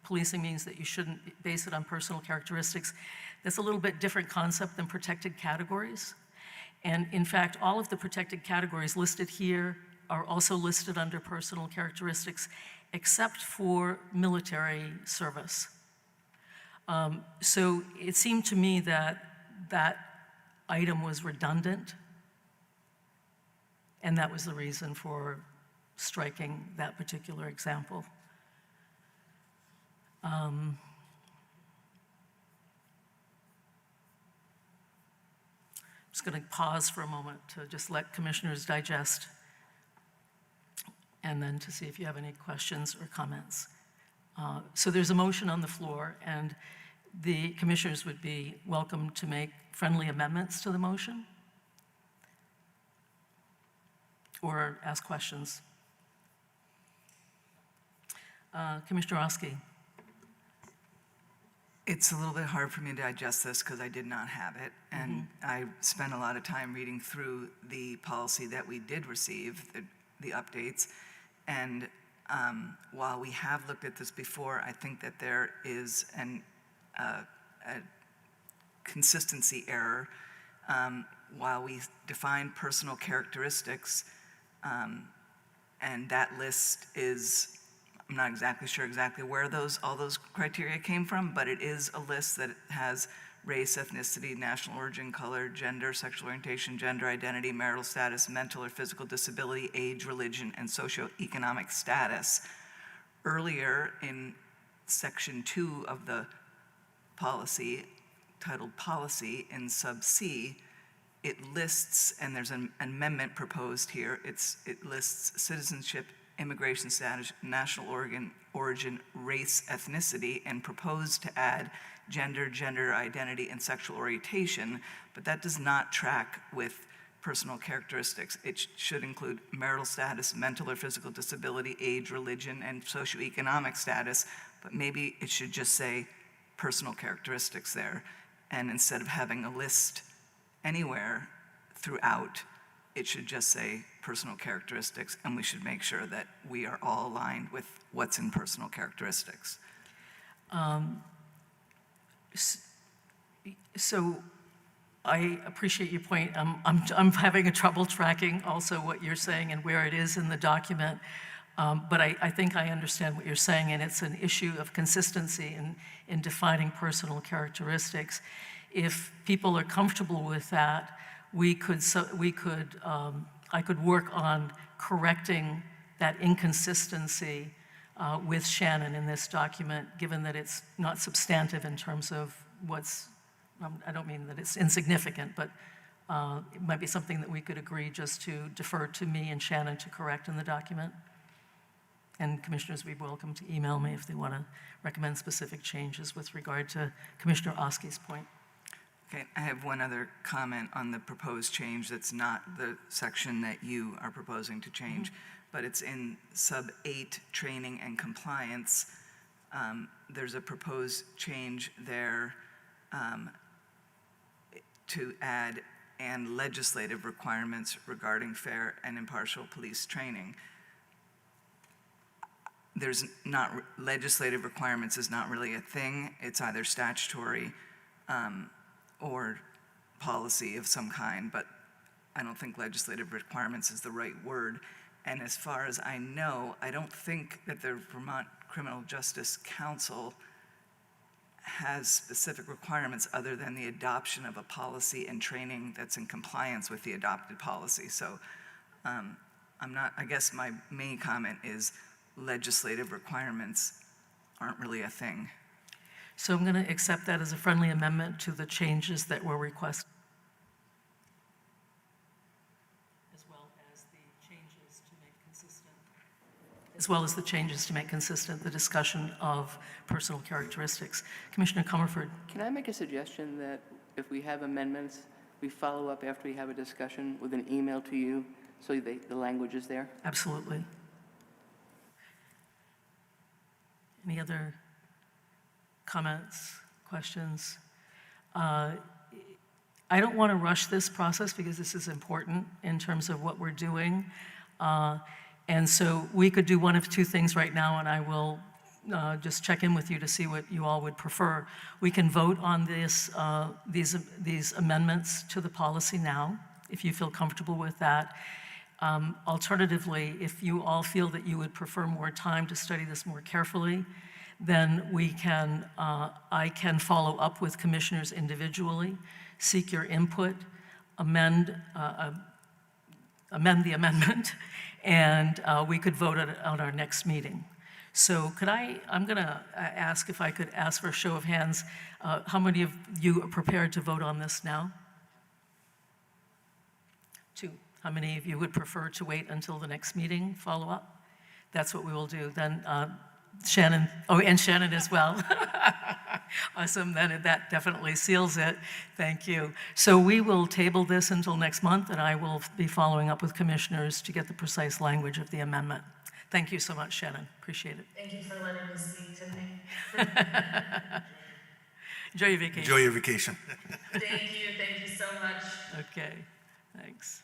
policing means that you shouldn't base it on personal characteristics. That's a little bit different concept than protected categories. And in fact, all of the protected categories listed here are also listed under personal characteristics, except for military service. So it seemed to me that that item was redundant, and that was the reason for striking that particular example. I'm just going to pause for a moment to just let commissioners digest, and then to see if you have any questions or comments. So there's a motion on the floor, and the commissioners would be welcome to make friendly amendments to the motion or ask questions. Commissioner Oski. It's a little bit hard for me to digest this because I did not have it, and I spent a lot of time reading through the policy that we did receive, the updates, and while we have looked at this before, I think that there is a consistency error. While we define personal characteristics, and that list is, I'm not exactly sure exactly where all those criteria came from, but it is a list that has race, ethnicity, national origin, color, gender, sexual orientation, gender identity, marital status, mental or physical disability, age, religion, and socioeconomic status. Earlier in section 2 of the policy, titled policy, in sub C, it lists, and there's an amendment proposed here, it lists citizenship immigration status, national origin, race, ethnicity, and proposed to add gender, gender identity, and sexual orientation, but that does not track with personal characteristics. It should include marital status, mental or physical disability, age, religion, and socioeconomic status, but maybe it should just say personal characteristics there. And instead of having a list anywhere throughout, it should just say personal characteristics, and we should make sure that we are all aligned with what's in personal characteristics. So I appreciate your point. I'm having a trouble tracking also what you're saying and where it is in the document. But I think I understand what you're saying, and it's an issue of consistency in defining personal characteristics. If people are comfortable with that, I could work on correcting that inconsistency with Shannon in this document, given that it's not substantive in terms of what's, I don't mean that it's insignificant, but it might be something that we could agree just to defer to me and Shannon to correct in the document. And commissioners would be welcome to email me if they want to recommend specific changes with regard to Commissioner Oski's point. Okay, I have one other comment on the proposed change that's not the section that you are proposing to change, but it's in sub 8, training and compliance. There's a proposed change there to add and legislative requirements regarding fair and impartial police training. There's not, legislative requirements is not really a thing. It's either statutory or policy of some kind, but I don't think legislative requirements is the right word. And as far as I know, I don't think that the Vermont Criminal Justice Council has specific requirements other than the adoption of a policy and training that's in compliance with the adopted policy. So I guess my main comment is legislative requirements aren't really a thing. So I'm going to accept that as a friendly amendment to the changes that were requested, as well as the changes to make consistent the discussion of personal characteristics. Commissioner Comerford. Can I make a suggestion that if we have amendments, we follow up after we have a discussion with an email to you so the language is there? Absolutely. Any other comments, questions? I don't want to rush this process because this is important in terms of what we're doing. And so we could do one of two things right now, and I will just check in with you to see what you all would prefer. We can vote on these amendments to the policy now, if you feel comfortable with that. Alternatively, if you all feel that you would prefer more time to study this more carefully, then I can follow up with commissioners individually, seek your input, amend the amendment, and we could vote on our next meeting. So I'm going to ask if I could ask for a show of hands. How many of you are prepared to vote on this now? 2. How many of you would prefer to wait until the next meeting, follow up? That's what we will do. Then Shannon, and Shannon as well. Awesome, then that definitely seals it. Thank you. So we will table this until next month, and I will be following up with commissioners to get the precise language of the amendment. Thank you so much, Shannon. Appreciate it. Thank you for letting me speak tonight. Enjoy your vacation. Enjoy your vacation. Thank you so much. Okay, thanks.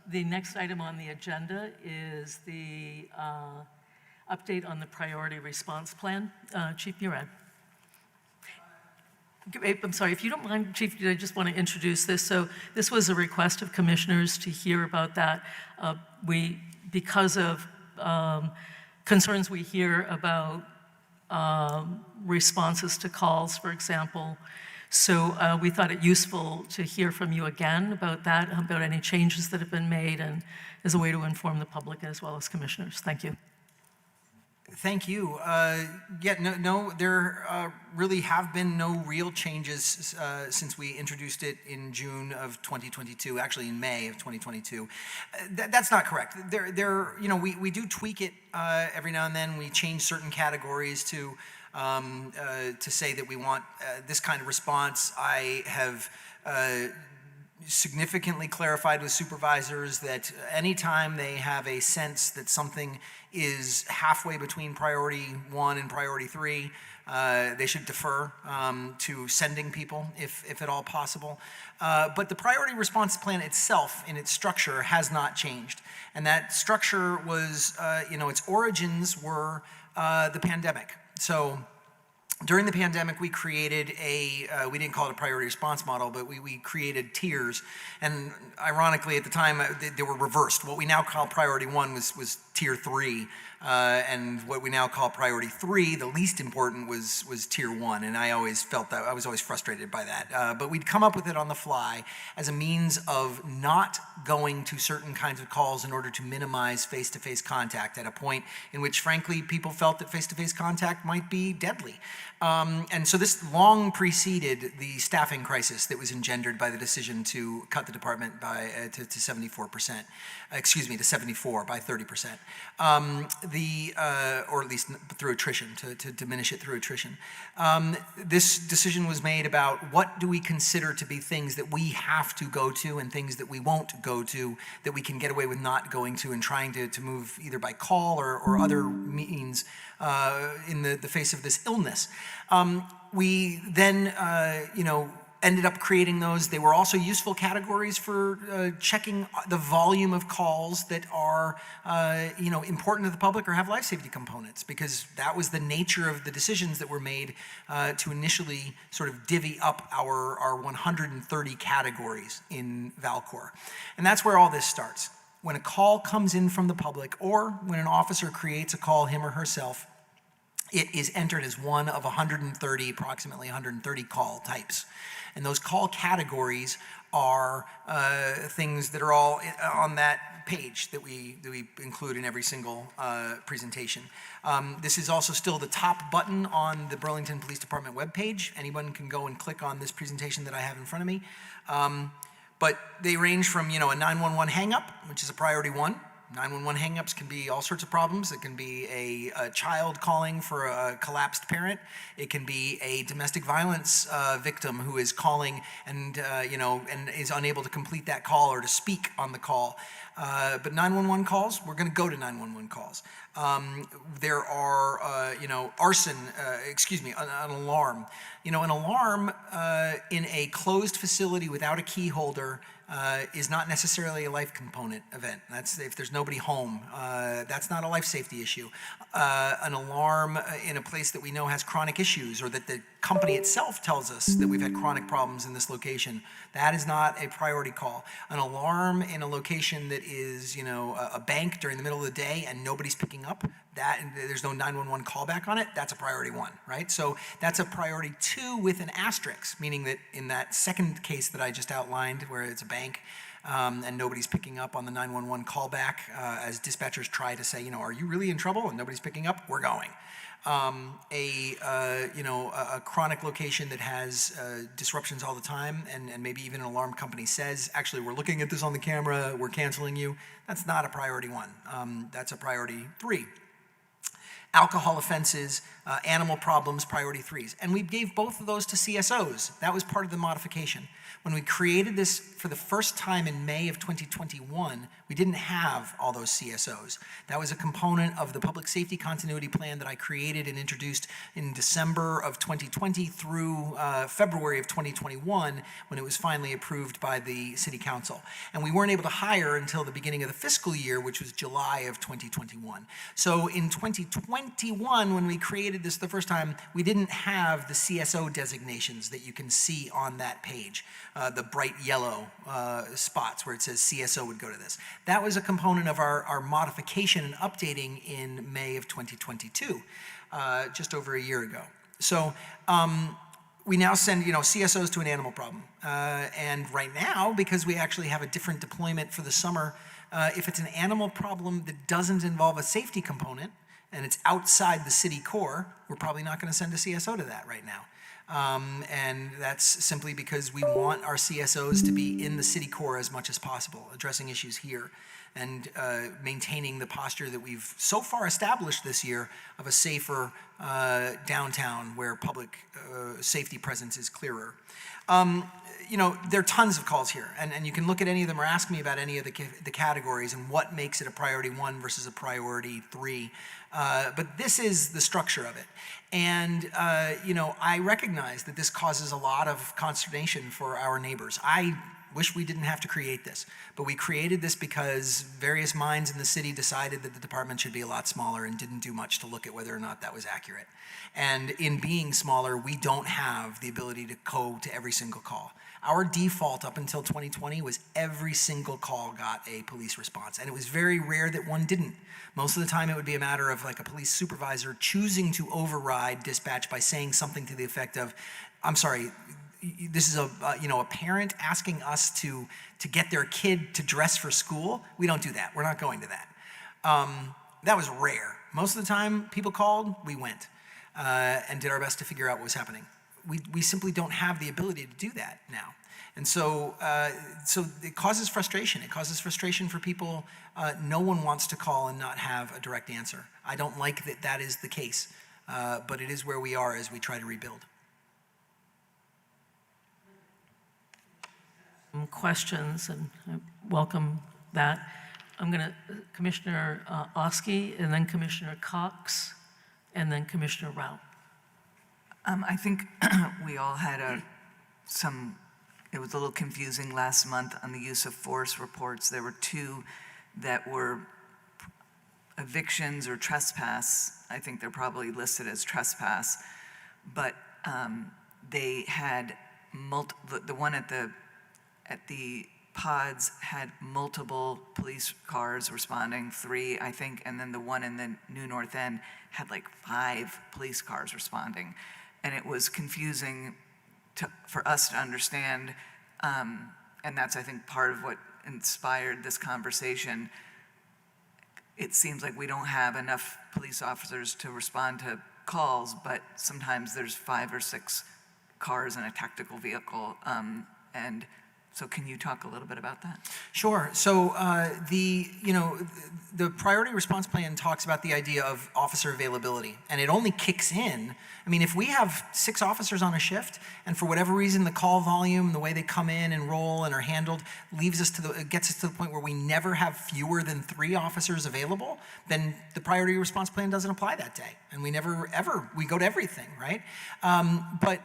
The next item on the agenda is the update on the priority response plan. Chief Murad. I'm sorry, if you don't mind, Chief, I just want to introduce this. So this was a request of commissioners to hear about that. Because of concerns we hear about responses to calls, for example. So we thought it useful to hear from you again about that, about any changes that have been made, and as a way to inform the public as well as commissioners. Thank you. Thank you. There really have been no real changes since we introduced it in June of 2022, actually in May of 2022. That's not correct. We do tweak it every now and then. We change certain categories to say that we want this kind of response. I have significantly clarified with supervisors that anytime they have a sense that something is halfway between priority 1 and priority 3, they should defer to sending people if at all possible. But the priority response plan itself in its structure has not changed. And that structure was, its origins were the pandemic. So during the pandemic, we created we didn't call it a priority response model, but we created tiers. And ironically, at the time, they were reversed. What we now call priority 1 was tier 3. And what we now call priority 3, the least important, was tier 1. And I always felt that, I was always frustrated by that. But we'd come up with it on the fly as a means of not going to certain kinds of calls in order to minimize face-to-face contact at a point in which, frankly, people felt that face-to-face contact might be deadly. And so this long preceded the staffing crisis that was engendered by the decision to cut the department by to 74%, to 74 by 30%, or at least through attrition, to diminish it through attrition. This decision was made about what do we consider to be things that we have to go to and things that we won't go to, that we can get away with not going to and trying to move either by call or other means in the face of this illness. We then, ended up creating those. They were also useful categories for checking the volume of calls that are, important to the public or have life safety components, because that was the nature of the decisions that were made to initially sort of divvy up our 130 categories in Valcor. And that's where all this starts. When a call comes in from the public, or when an officer creates a call, him or herself, it is entered as one of approximately 130 call types. And those call categories are things that are all on that page that we include in every single presentation. This is also still the top button on the Burlington Police Department webpage. Anyone can go and click on this presentation that I have in front of me. But they range from, a 911 hang-up, which is a priority 1. 911 hang-ups can be all sorts of problems. It can be a child calling for a collapsed parent. It can be a domestic violence victim who is calling and is unable to complete that call or to speak on the call. But 911 calls, we're going to go to 911 calls. There are, arson, an alarm. An alarm in a closed facility without a key holder is not necessarily a life component event. That's if there's nobody home. That's not a life safety issue. An alarm in a place that we know has chronic issues, or that the company itself tells us that we've had chronic problems in this location, that is not a priority call. An alarm in a location that is, a bank during the middle of the day and nobody's picking up, that there's no 911 callback on it, that's a priority 1, right? So that's a priority 2 with an asterisk, meaning that in that second case that I just outlined, where it's a bank and nobody's picking up on the 911 callback, as dispatchers try to say, are you really in trouble? And nobody's picking up, we're going. A chronic location that has disruptions all the time, and maybe even an alarm company says, actually, we're looking at this on the camera, we're canceling you, that's not a priority 1. That's a priority 3. Alcohol offenses, animal problems, priority 3s. And we gave both of those to CSOs. That was part of the modification. When we created this for the first time in May of 2021, we didn't have all those CSOs. That was a component of the public safety continuity plan that I created and introduced in December of 2020 through February of 2021, when it was finally approved by the City Council. And we weren't able to hire until the beginning of the fiscal year, which was July of 2021. So in 2021, when we created this the first time, we didn't have the CSO designations that you can see on that page. The bright yellow spots where it says CSO would go to this. That was a component of our modification and updating in May of 2022, just over a year ago. So we now send CSOs to an animal problem. And right now, because we actually have a different deployment for the summer, if it's an animal problem that doesn't involve a safety component, and it's outside the city core, we're probably not going to send a CSO to that right now. And that's simply because we want our CSOs to be in the city core as much as possible, addressing issues here and maintaining the posture that we've so far established this year of a safer downtown where public safety presence is clearer. You know, there are tons of calls here, and you can look at any of them or ask me about any of the categories and what makes it a priority 1 versus a priority 3. But this is the structure of it. And, you know, I recognize that this causes a lot of consternation for our neighbors. I wish we didn't have to create this, but we created this because various minds in the city decided that the department should be a lot smaller and didn't do much to look at whether or not that was accurate. And in being smaller, we don't have the ability to go to every single call. Our default up until 2020 was every single call got a police response, and it was very rare that one didn't. Most of the time it would be a matter of like a police supervisor choosing to override dispatch by saying something to the effect of, I'm sorry, this is a parent asking us to get their kid to dress for school. We don't do that. We're not going to that. That was rare. Most of the time people called, we went and did our best to figure out what was happening. We simply don't have the ability to do that now. And so it causes frustration. It causes frustration for people. No one wants to call and not have a direct answer. I don't like that that is the case, but it is where we are as we try to rebuild. Questions, and I welcome that. I'm going to, Commissioner Oski, and then Commissioner Cox, and then Commissioner Rao. I think we all had it was a little confusing last month on the use of force reports. There were 2 that were evictions or trespass. I think they're probably listed as trespass, but they had the one at the pods had multiple police cars responding, 3, I think, and then the one in the New North End had like 5 police cars responding. And it was confusing for us to understand, and that's, I think, part of what inspired this conversation. It seems like we don't have enough police officers to respond to calls, but sometimes there's 5 or 6 cars in a tactical vehicle, and so can you talk a little bit about that? Sure. So the priority response plan talks about the idea of officer availability, and it only kicks in. I mean, if we have 6 officers on a shift, and for whatever reason the call volume, the way they come in and roll and are handled, gets us to the point where we never have fewer than 3 officers available, then the priority response plan doesn't apply that day, and we never ever go to everything, right? But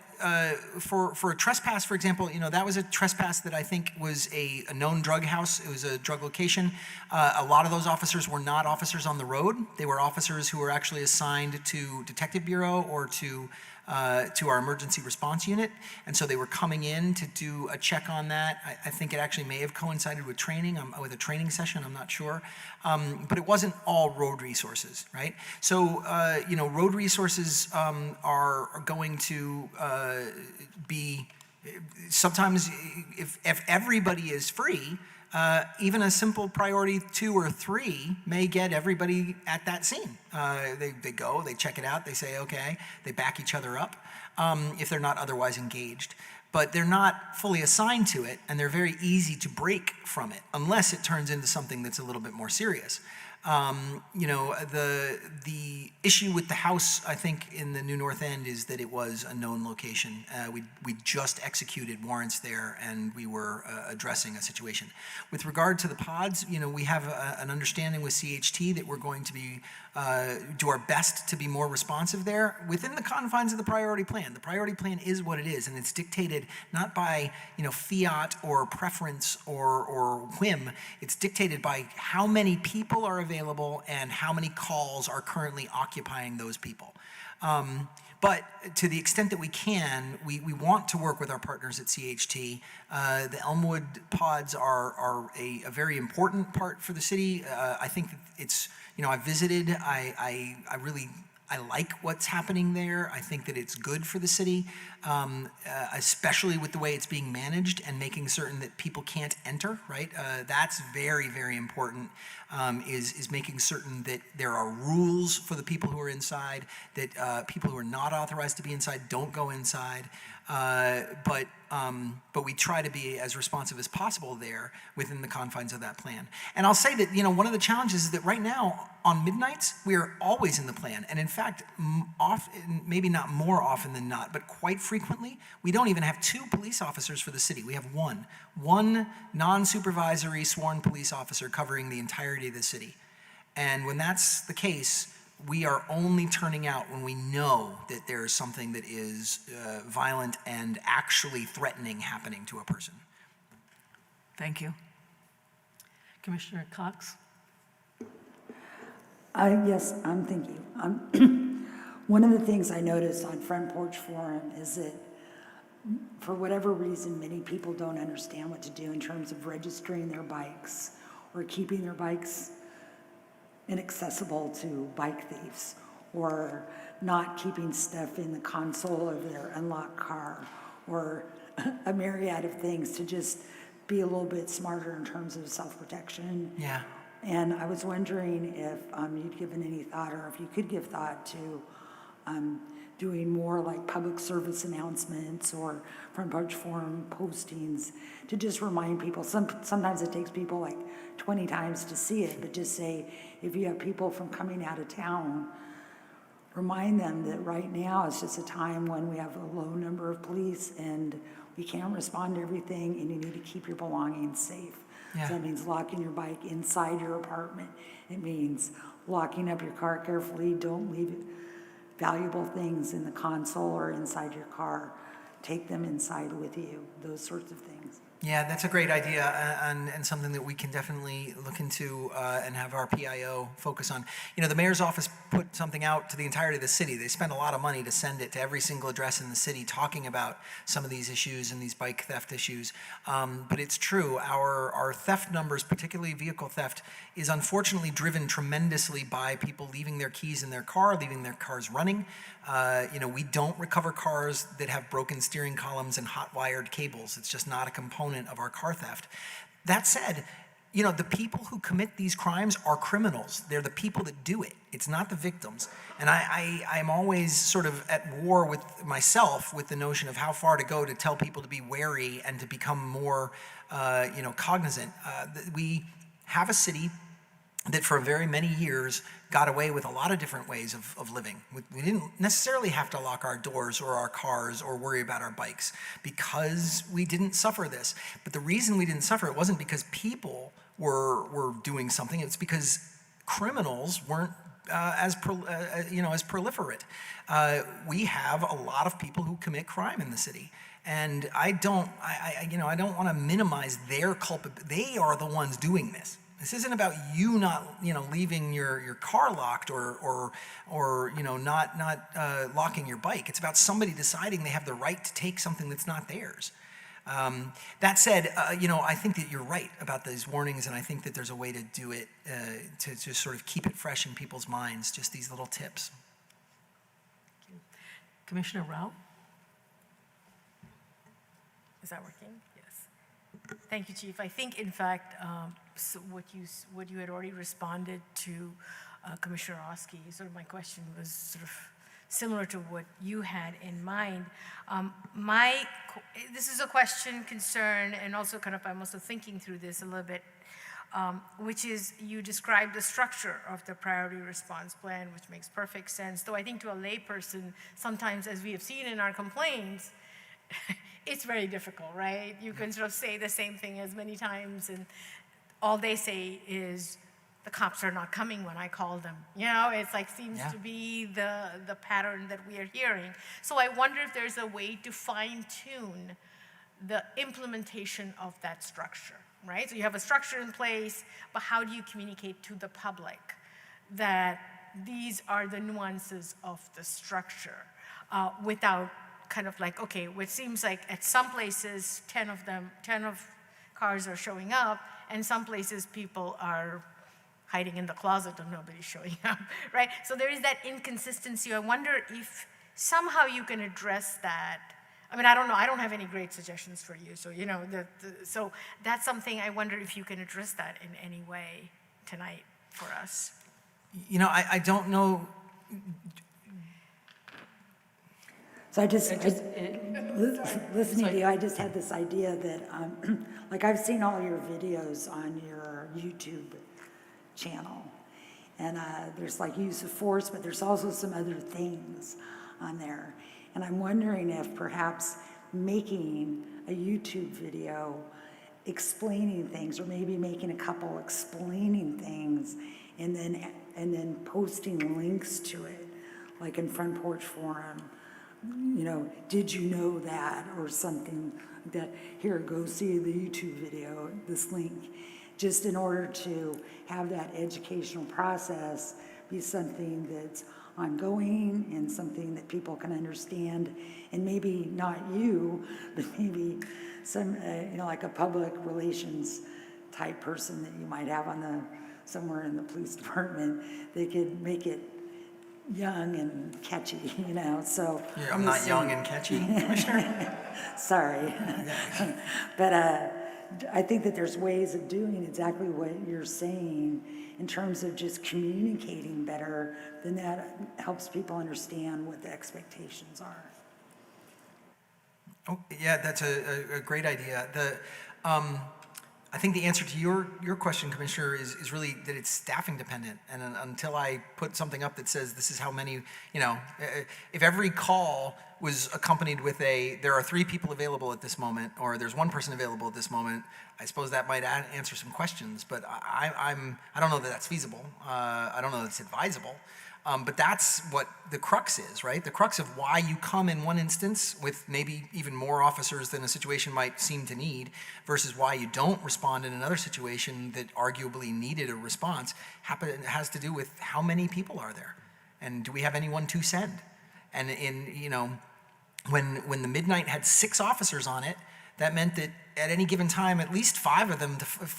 for a trespass, for example, that was a trespass that I think was a known drug house. It was a drug location. A lot of those officers were not officers on the road. They were officers who were actually assigned to Detective Bureau or to our emergency response unit, and so they were coming in to do a check on that. I think it actually may have coincided with training, with a training session, I'm not sure, but it wasn't all road resources, right? So, road resources are going to be, sometimes if everybody is free, even a simple priority 2 or 3 may get everybody at that scene. They go, they check it out, they say, okay, they back each other up if they're not otherwise engaged. But they're not fully assigned to it, and they're very easy to break from it, unless it turns into something that's a little bit more serious. The issue with the house, I think, in the New North End is that it was a known location. We just executed warrants there, and we were addressing a situation. With regard to the pods, we have an understanding with CHT that we're going to be do our best to be more responsive there within the confines of the priority plan. The priority plan is what it is, and it's dictated not by fiat or preference or whim. It's dictated by how many people are available and how many calls are currently occupying those people. But to the extent that we can, we want to work with our partners at CHT. The Elmwood pods are a very important part for the city. I think that it's, I visited, I I like what's happening there. I think that it's good for the city, especially with the way it's being managed and making certain that people can't enter, right? That's very, very important, is making certain that there are rules for the people who are inside, that people who are not authorized to be inside don't go inside. But we try to be as responsive as possible there within the confines of that plan. And I'll say that, one of the challenges is that right now on midnights, we are always in the plan. And in fact, often, maybe not more often than not, but quite frequently, we don't even have 2 police officers for the city. We have one non-supervisory sworn police officer covering the entirety of the city. And when that's the case, we are only turning out when we know that there is something that is violent and actually threatening happening to a person. Thank you. Commissioner Cox? Yes, thank you. One of the things I noticed on Front Porch Forum is that for whatever reason, many people don't understand what to do in terms of registering their bikes or keeping their bikes inaccessible to bike thieves, or not keeping stuff in the console of their unlocked car, or a myriad of things to just be a little bit smarter in terms of self-protection. Yeah. And I was wondering if you'd given any thought, or if you could give thought to doing more like public service announcements or Front Porch Forum postings to just remind people. Sometimes it takes people like 20 times to see it, but just say, if you have people from coming out of town, remind them that right now it's just a time when we have a low number of police and we can't respond to everything, and you need to keep your belongings safe. Yeah. So that means locking your bike inside your apartment. It means locking up your car carefully. Don't leave valuable things in the console or inside your car. Take them inside with you, those sorts of things. Yeah, that's a great idea, and something that we can definitely look into and have our PIO focus on. The mayor's office put something out to the entirety of the city. They spend a lot of money to send it to every single address in the city talking about some of these issues and these bike theft issues. But it's true, our theft numbers, particularly vehicle theft, is unfortunately driven tremendously by people leaving their keys in their car, leaving their cars running. We don't recover cars that have broken steering columns and hot-wired cables. It's just not a component of our car theft. That said, the people who commit these crimes are criminals. They're the people that do it. It's not the victims. And I'm always sort of at war with myself with the notion of how far to go to tell people to be wary and to become more, cognizant. We have a city that for very many years got away with a lot of different ways of living. We didn't necessarily have to lock our doors or our cars or worry about our bikes because we didn't suffer this. But the reason we didn't suffer it wasn't because people were doing something. It's because criminals weren't as proliferate. We have a lot of people who commit crime in the city. And I don't want to minimize their culpability. They are the ones doing this. This isn't about you not, leaving your car locked or not locking your bike. It's about somebody deciding they have the right to take something that's not theirs. That said, I think that you're right about these warnings, and I think that there's a way to do it to just sort of keep it fresh in people's minds, just these little tips. Commissioner Rao? Is that working? Yes. Thank you, Chief. I think, in fact, so what you had already responded to Commissioner Oski, sort of my question was sort of similar to what you had in mind. This is a question, concern, and also I'm also thinking through this a little bit, which is you described the structure of the priority response plan, which makes perfect sense. Though I think to a layperson, sometimes, as we have seen in our complaints, it's very difficult, right? You can sort of say the same thing as many times, and all they say is, the cops are not coming when I call them. It's like seems to be the pattern that we are hearing. So I wonder if there's a way to fine-tune the implementation of that structure, right? So you have a structure in place, but how do you communicate to the public that these are the nuances of the structure without okay, it seems like at some places, 10 of cars are showing up, and some places people are hiding in the closet and nobody's showing up, right? So there is that inconsistency. I wonder if somehow you can address that. I mean, I don't know, I don't have any great suggestions for you, so, you know, so that's something I wonder if you can address that in any way tonight for us. You know, I don't know. So listening to you, I just had this idea that, like, I've seen all your videos on your YouTube channel. And there's like use of force, but there's also some other things on there. And I'm wondering if perhaps making a YouTube video explaining things, or maybe making a couple explaining things, and then posting links to it, like in Front Porch Forum, you know, did you know that, or something that, here, go see the YouTube video, this link, just in order to have that educational process be something that's ongoing and something that people can understand, and maybe not you, but maybe some, you know, like a public relations type person that you might have somewhere in the police department, they could make it young and catchy, you know, so. Yeah, I'm not young and catchy, Commissioner. Sorry. But I think that there's ways of doing exactly what you're saying in terms of just communicating better, then that helps people understand what the expectations are. Oh, yeah, that's a great idea. I think the answer to your question, Commissioner, is really that it's staffing dependent. And until I put something up that says this is how many, you know, if every call was accompanied with there are 3 people available at this moment, or there's 1 person available at this moment, I suppose that might answer some questions. But I don't know that that's feasible. I don't know that it's advisable. But that's what the crux is, right? The crux of why you come in one instance with maybe even more officers than a situation might seem to need, versus why you don't respond in another situation that arguably needed a response, has to do with how many people are there, and do we have anyone to send? And you know, when the Midnight had 6 officers on it, that meant that at any given time, at least 4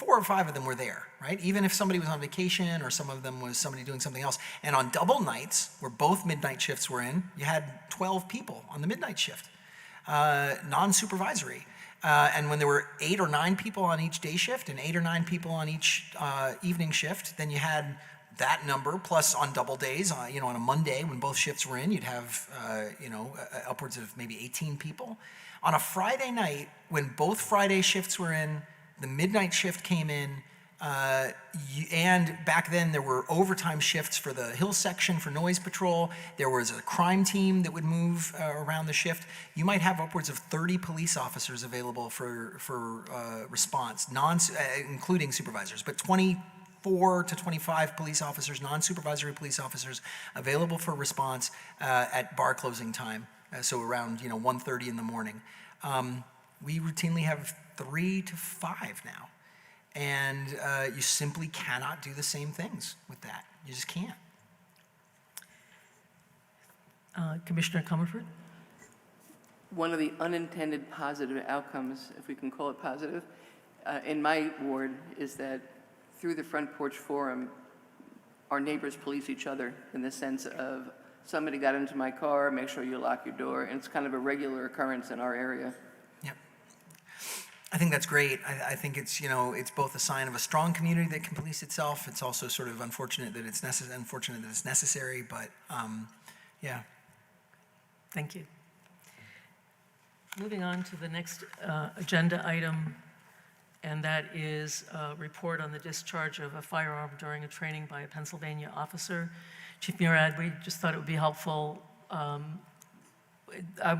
or 5 of them were there, right? Even if somebody was on vacation, or some of them was somebody doing something else. And on double nights, where both midnight shifts were in, you had 12 people on the midnight shift, non-supervisory. And when there were 8 or 9 people on each day shift and 8 or 9 people on each evening shift, then you had that number, plus on double days, you know, on a Monday when both shifts were in, you'd have, you know, upwards of maybe 18 people. On a Friday night, when both Friday shifts were in, the midnight shift came in, and back then there were overtime shifts for the Hill section for noise patrol. There was a crime team that would move around the shift. You might have upwards of 30 police officers available for response, including supervisors, but 24 to 25 police officers, non-supervisory police officers, available for response at bar closing time. So around 1:30 in the morning. We routinely have 3 to 5 now. And you simply cannot do the same things with that. You just can't. Commissioner Comerford? One of the unintended positive outcomes, if we can call it positive, in my ward is that through the Front Porch Forum, our neighbors police each other in the sense of, somebody got into my car, make sure you lock your door, and it's kind of a regular occurrence in our area. Yep. I think that's great. I think it's, it's both a sign of a strong community that can police itself. It's also sort of unfortunate that it's necessary, but yeah. Thank you. Moving on to the next agenda item, and that is a report on the discharge of a firearm during a training by a Pennsylvania officer. Chief Murad, we just thought it would be helpful. I'm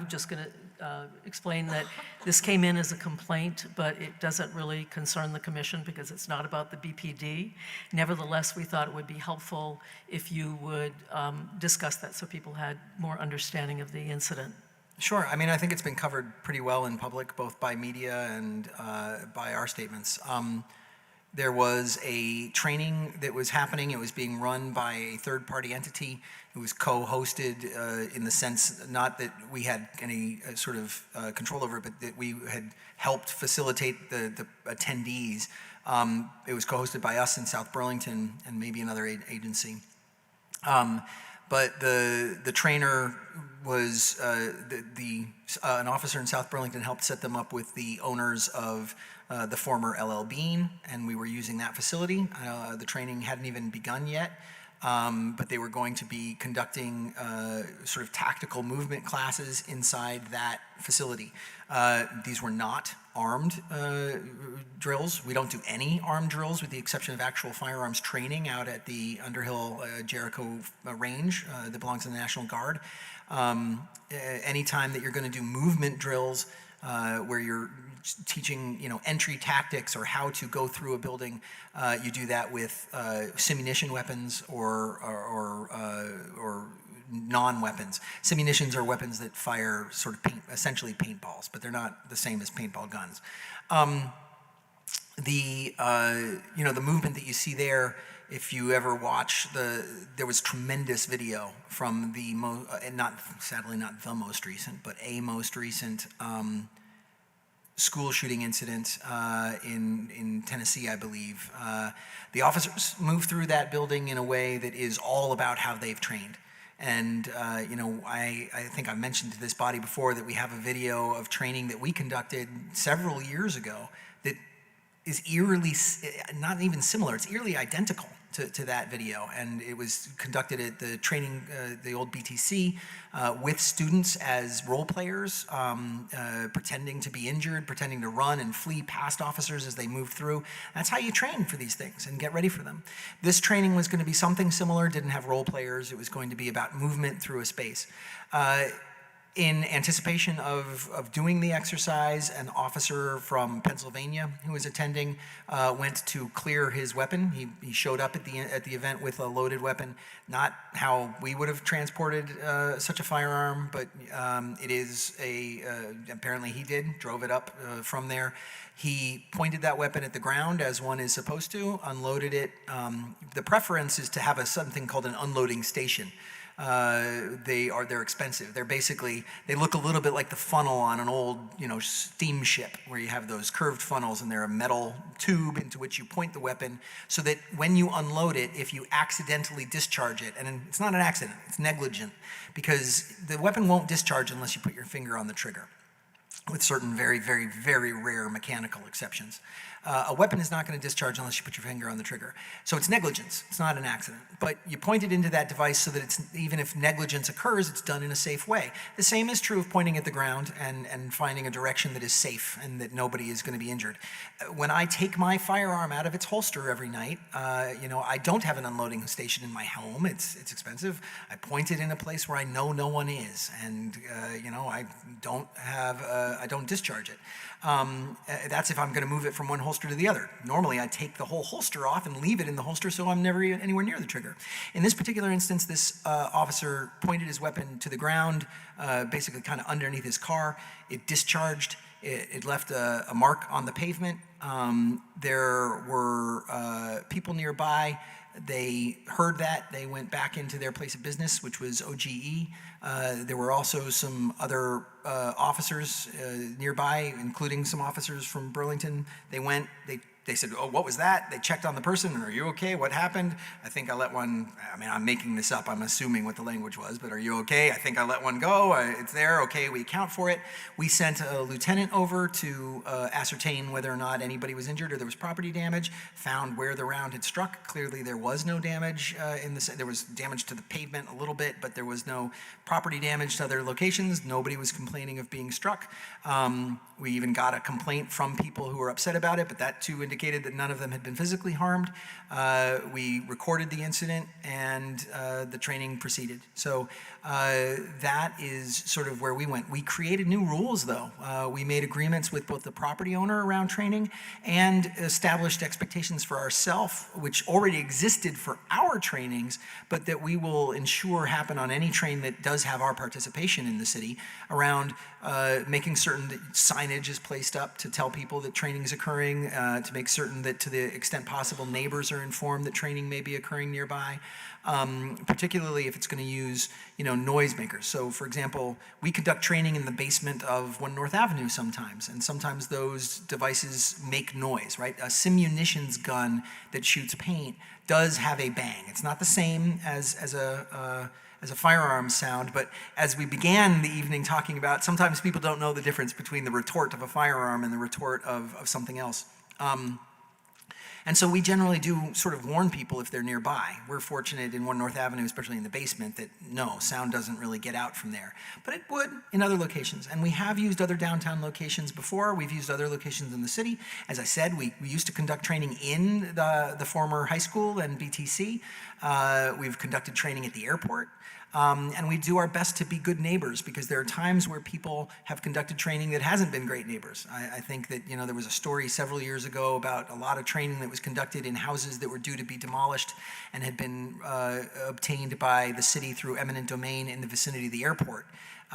just going to explain that this came in as a complaint, but it doesn't really concern the commission because it's not about the BPD. Nevertheless, we thought it would be helpful if you would discuss that so people had more understanding of the incident. Sure. I mean, I think it's been covered pretty well in public, both by media and by our statements. There was a training that was happening. It was being run by a third-party entity. It was co-hosted in the sense, not that we had any sort of control over it, but that we had helped facilitate the attendees. It was co-hosted by us in South Burlington and maybe another agency. But the trainer was an officer in South Burlington helped set them up with the owners of the former LL Bean, and we were using that facility. The training hadn't even begun yet, but they were going to be conducting sort of tactical movement classes inside that facility. These were not armed drills. We don't do any armed drills with the exception of actual firearms training out at the Underhill Jericho range that belongs to the National Guard. Anytime that you're going to do movement drills where you're teaching, entry tactics or how to go through a building, you do that with simunition weapons or non-weapons. Simunitions are weapons that fire sort of essentially paintballs, but they're not the same as paintball guns. The movement that you see there, if you ever watch there was tremendous video from sadly not the most recent, but a most recent school shooting incident in Tennessee, I believe. The officers moved through that building in a way that is all about how they've trained. And, I think I've mentioned to this body before that we have a video of training that we conducted several years ago that is eerily, not even similar, it's eerily identical to that video. And it was conducted at the training, the old BTC, with students as role players, pretending to be injured, pretending to run and flee past officers as they move through. That's how you train for these things and get ready for them. This training was going to be something similar, didn't have role players. It was going to be about movement through a space. In anticipation of doing the exercise, an officer from Pennsylvania who was attending went to clear his weapon. He showed up at the event with a loaded weapon. Not how we would have transported such a firearm, but it is apparently he drove it up from there. He pointed that weapon at the ground as one is supposed to, unloaded it. The preference is to have something called an unloading station. They're expensive. They look a little bit like the funnel on an old, steamship where you have those curved funnels and they're a metal tube into which you point the weapon so that when you unload it, if you accidentally discharge it, and it's not an accident, it's negligent, because the weapon won't discharge unless you put your finger on the trigger, with certain very, very, very rare mechanical exceptions. A weapon is not going to discharge unless you put your finger on the trigger. So it's negligence. It's not an accident. But you point it into that device so that even if negligence occurs, it's done in a safe way. The same is true of pointing at the ground and finding a direction that is safe and that nobody is going to be injured. When I take my firearm out of its holster every night, I don't have an unloading station in my home. It's expensive. I point it in a place where I know no one is, and I don't discharge it. That's if I'm going to move it from one holster to the other. Normally, I take the whole holster off and leave it in the holster so I'm never anywhere near the trigger. In this particular instance, this officer pointed his weapon to the ground, basically kind of underneath his car. It discharged. It left a mark on the pavement. There were people nearby. They heard that. They went back into their place of business, which was OGE. There were also some other officers nearby, including some officers from Burlington. They said, "Oh, what was that?" They checked on the person. "Are you okay? What happened?" "I think I let one," I'm making this up. I'm assuming what the language was, but "Are you okay?" "I think I let one go. It's there. Okay, we account for it." We sent a lieutenant over to ascertain whether or not anybody was injured or there was property damage, found where the round had struck. Clearly, there was no damage there was damage to the pavement a little bit, but there was no property damage to other locations. Nobody was complaining of being struck. We even got a complaint from people who were upset about it, but that too indicated that none of them had been physically harmed. We recorded the incident and the training proceeded. So that is sort of where we went. We created new rules though. We made agreements with both the property owner around training and established expectations for ourselves, which already existed for our trainings, but that we will ensure happen on any train that does have our participation in the city, around making certain that signage is placed up to tell people that training is occurring, to make make certain that to the extent possible, neighbors are informed that training may be occurring nearby, particularly if it's going to use, noisemakers. So, for example, we conduct training in the basement of 1 North Avenue sometimes, and sometimes those devices make noise, right? A simunitions gun that shoots paint does have a bang. It's not the same as a firearm sound, but as we began the evening talking about, sometimes people don't know the difference between the retort of a firearm and the retort of something else. And so we generally do sort of warn people if they're nearby. We're fortunate in 1 North Avenue, especially in the basement, that no, sound doesn't really get out from there. But it would in other locations. And we have used other downtown locations before. We've used other locations in the city. As I said, we used to conduct training in the former high school and BTC. We've conducted training at the airport. And we do our best to be good neighbors, because there are times where people have conducted training that hasn't been great neighbors. I think that, there was a story several years ago about a lot of training that was conducted in houses that were due to be demolished and had been obtained by the city through eminent domain in the vicinity of the airport.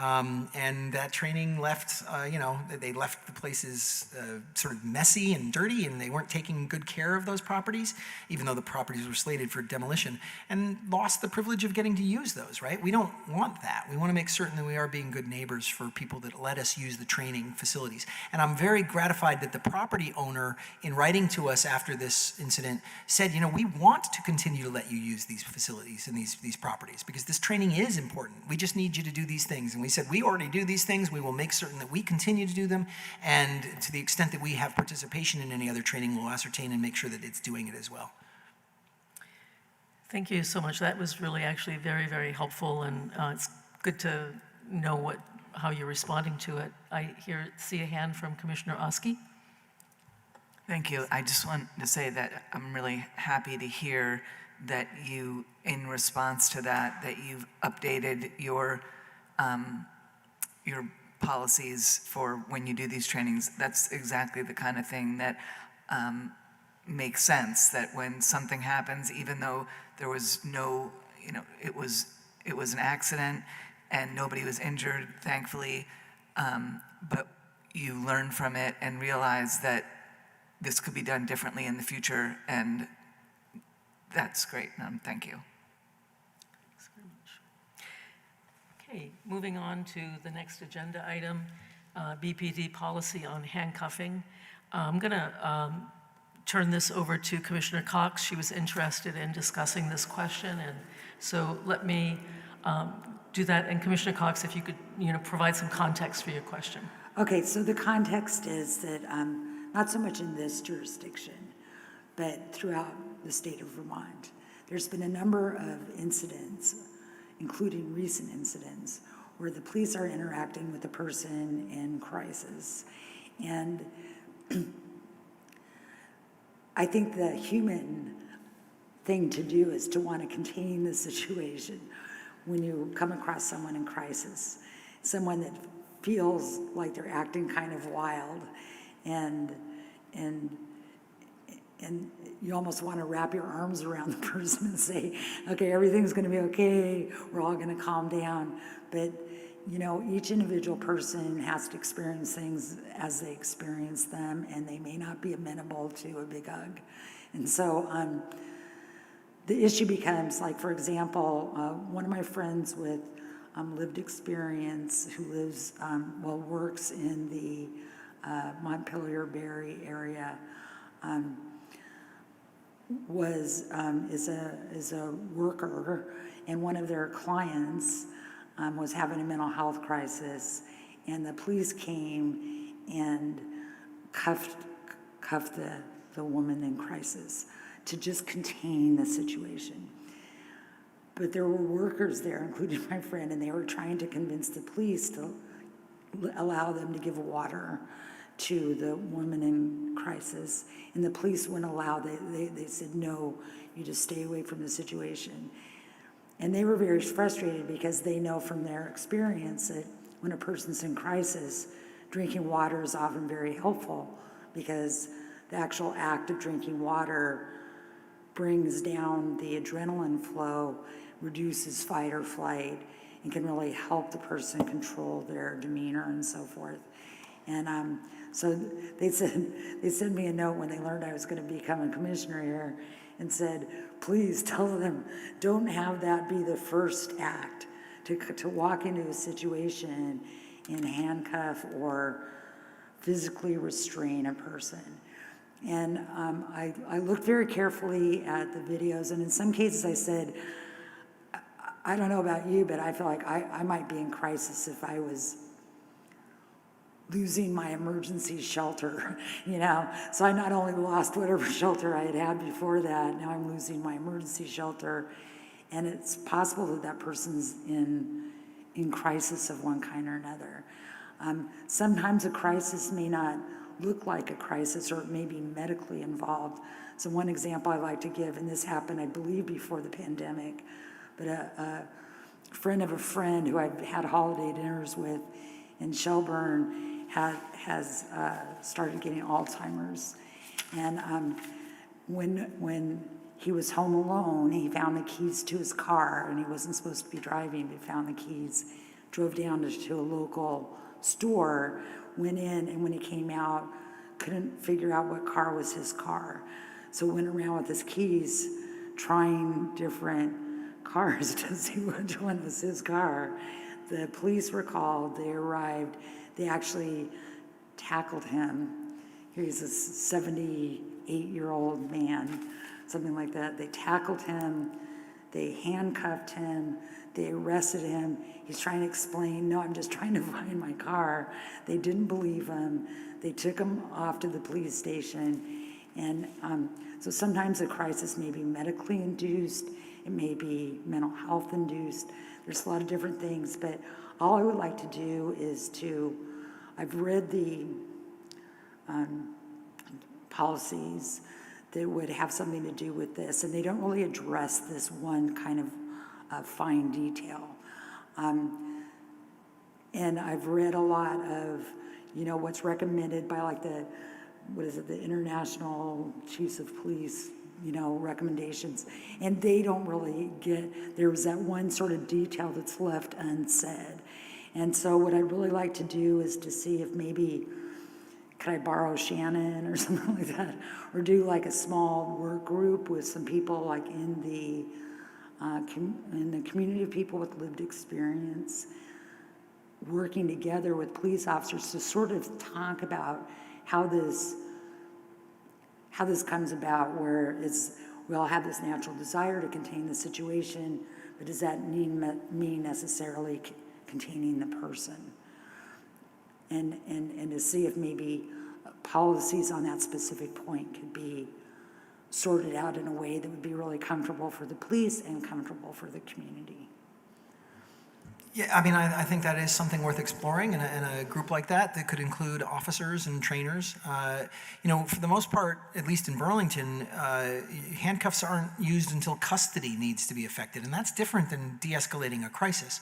And that training left, they left the places sort of messy and dirty, and they weren't taking good care of those properties, even though the properties were slated for demolition, and lost the privilege of getting to use those, right? We don't want that. We want to make certain that we are being good neighbors for people that let us use the training facilities. And I'm very gratified that the property owner, in writing to us after this incident, said, we want to continue to let you use these facilities and these properties, because this training is important. We just need you to do these things. And we said, we already do these things. We will make certain that we continue to do them. And to the extent that we have participation in any other training, we'll ascertain and make sure that it's doing it as well. Thank you so much. That was really actually very, very helpful, and it's good to know how you're responding to it. I see a hand from Commissioner Oski. Thank you. I just want to say that I'm really happy to hear that you, in response to that you've updated your policies for when you do these trainings. That's exactly the kind of thing that makes sense, that when something happens, even though there was no, it was an accident and nobody was injured, thankfully, but you learn from it and realize that this could be done differently in the future, and that's great. Thank you. Thanks very much. Okay, moving on to the next agenda item, BPD policy on handcuffing. I'm going to turn this over to Commissioner Cox. She was interested in discussing this question, and so let me do that. And Commissioner Cox, if you could, provide some context for your question. Okay, so the context is that not so much in this jurisdiction, but throughout the state of Vermont, there's been a number of incidents, including recent incidents, where the police are interacting with a person in crisis. And I think the human thing to do is to want to contain the situation when you come across someone in crisis, someone that feels like they're acting kind of wild, and you almost want to wrap your arms around the person and say, okay, everything's going to be okay, we're all going to calm down. But each individual person has to experience things as they experience them, and they may not be amenable to a big hug. And so the issue becomes, like, for example, one of my friends with lived experience who lives, works in the Montpelier-Barry area, is a worker, and one of their clients was having a mental health crisis, and the police came and cuffed the woman in crisis to just contain the situation. But there were workers there, including my friend, and they were trying to convince the police to allow them to give water to the woman in crisis, and the police wouldn't allow. They said, no, you just stay away from the situation. And they were very frustrated because they know from their experience that when a person's in crisis, drinking water is often very helpful, because the actual act of drinking water brings down the adrenaline flow, reduces fight or flight, and can really help the person control their demeanor and so forth. And so they sent me a note when they learned I was going to become a commissioner here and said, please tell them, don't have that be the first act to walk into a situation and handcuff or physically restrain a person. And I looked very carefully at the videos, and in some cases I said, I don't know about you, but I feel like I might be in crisis if I was losing my emergency shelter, you know? So I not only lost whatever shelter I had had before that, now I'm losing my emergency shelter, and it's possible that that person's in crisis of one kind or another. Sometimes a crisis may not look like a crisis, or it may be medically involved. So one example I like to give, and this happened, I believe, before the pandemic, but a friend of a friend who I've had holiday dinners with in Shelburne has started getting Alzheimer's. And when he was home alone, he found the keys to his car, and he wasn't supposed to be driving, but found the keys, drove down to a local store, went in, and when he came out, couldn't figure out what car was his car. So went around with his keys, trying different cars to see which one was his car. The police were called, they arrived, they actually tackled him. He's a 78-year-old man, something like that. They tackled him, they handcuffed him, they arrested him. He's trying to explain, no, I'm just trying to find my car. They didn't believe him. They took him off to the police station. And so sometimes a crisis may be medically induced, it may be mental health induced. There's a lot of different things, but all I would like to do is I've read the policies that would have something to do with this, and they don't really address this one kind of fine detail. And I've read a lot of, what's recommended by like the International Chiefs of Police, recommendations, and they don't really there was that one sort of detail that's left unsaid. And so what I'd really like to do is to see if maybe, could I borrow Shannon or something like that, or do like a small work group with some people like in the community of people with lived experience, working together with police officers to sort of talk about how this comes about, where we all have this natural desire to contain the situation, but does that mean necessarily containing the person? And to see if maybe policies on that specific point could be sorted out in a way that would be really comfortable for the police and comfortable for the community. Yeah, I mean, I think that is something worth exploring in a group like that could include officers and trainers. For the most part, at least in Burlington, handcuffs aren't used until custody needs to be effected, and that's different than de-escalating a crisis.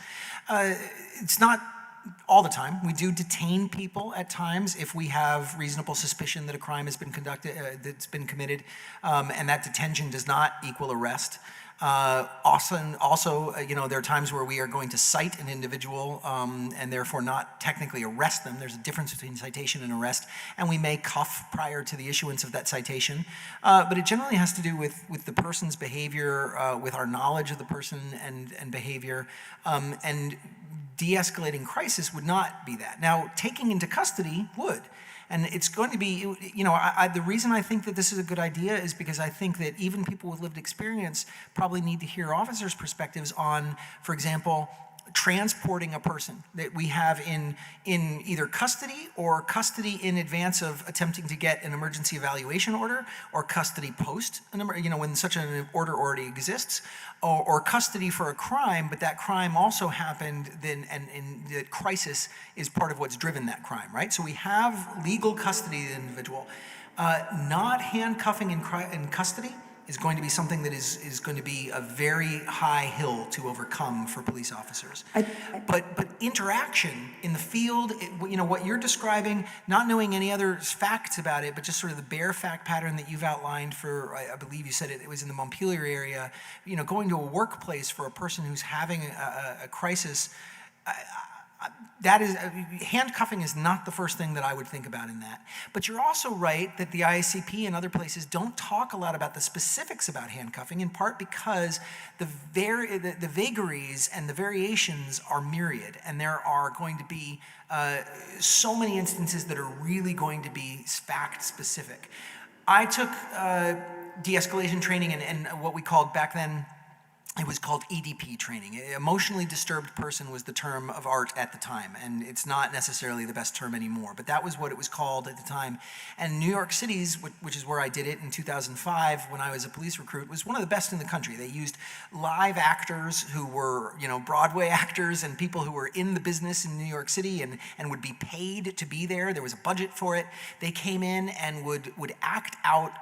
It's not all the time. We do detain people at times if we have reasonable suspicion that a crime has been that's been committed, and that detention does not equal arrest. Also, there are times where we are going to cite an individual and therefore not technically arrest them. There's a difference between citation and arrest, and we may cuff prior to the issuance of that citation. But it generally has to do with the person's behavior, with our knowledge of the person and behavior, and de-escalating crisis would not be that. Now, taking into custody would. And it's going to be, the reason I think that this is a good idea is because I think that even people with lived experience probably need to hear officers' perspectives on, for example, transporting a person that we have in either custody or custody in advance of attempting to get an emergency evaluation order, or custody post, when such an order already exists, or custody for a crime, but that crime also happened then, and the crisis is part of what's driven that crime, right? So we have legal custody of the individual. Not handcuffing in custody is going to be something that is going to be a very high hill to overcome for police officers. But interaction in the field, what you're describing, not knowing any other facts about it, but just sort of the bare fact pattern that you've outlined for, I believe you said it was in the Montpelier area, going to a workplace for a person who's having a crisis, that is, handcuffing is not the first thing that I would think about in that. But you're also right that the IACP and other places don't talk a lot about the specifics about handcuffing, in part because the vagaries and the variations are myriad, and there are going to be so many instances that are really going to be fact-specific. I took de-escalation training and what we called back then, it was called EDP training. Emotionally disturbed person was the term of art at the time, and it's not necessarily the best term anymore, but that was what it was called at the time. And New York City's, which is where I did it in 2005 when I was a police recruit, was one of the best in the country. They used live actors who were, Broadway actors and people who were in the business in New York City and would be paid to be there. There was a budget for it. They came in and would act out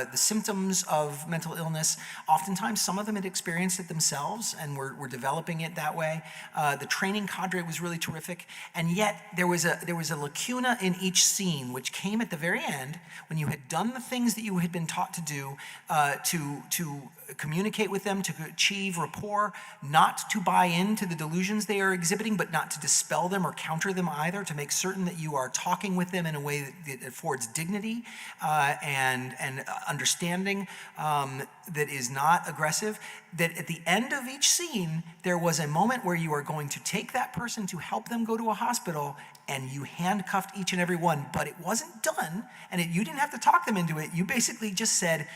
the symptoms of mental illness. Oftentimes, some of them had experienced it themselves and were developing it that way. The training cadre was really terrific, and yet there was a lacuna in each scene, which came at the very end when you had done the things that you had been taught to do to communicate with them, to achieve rapport, not to buy into the delusions they are exhibiting, but not to dispel them or counter them either, to make certain that you are talking with them in a way that affords dignity and understanding that is not aggressive. That at the end of each scene, there was a moment where you are going to take that person to help them go to a hospital, and you handcuffed each and every one, but it wasn't done, and you didn't have to talk them into it. You basically just said,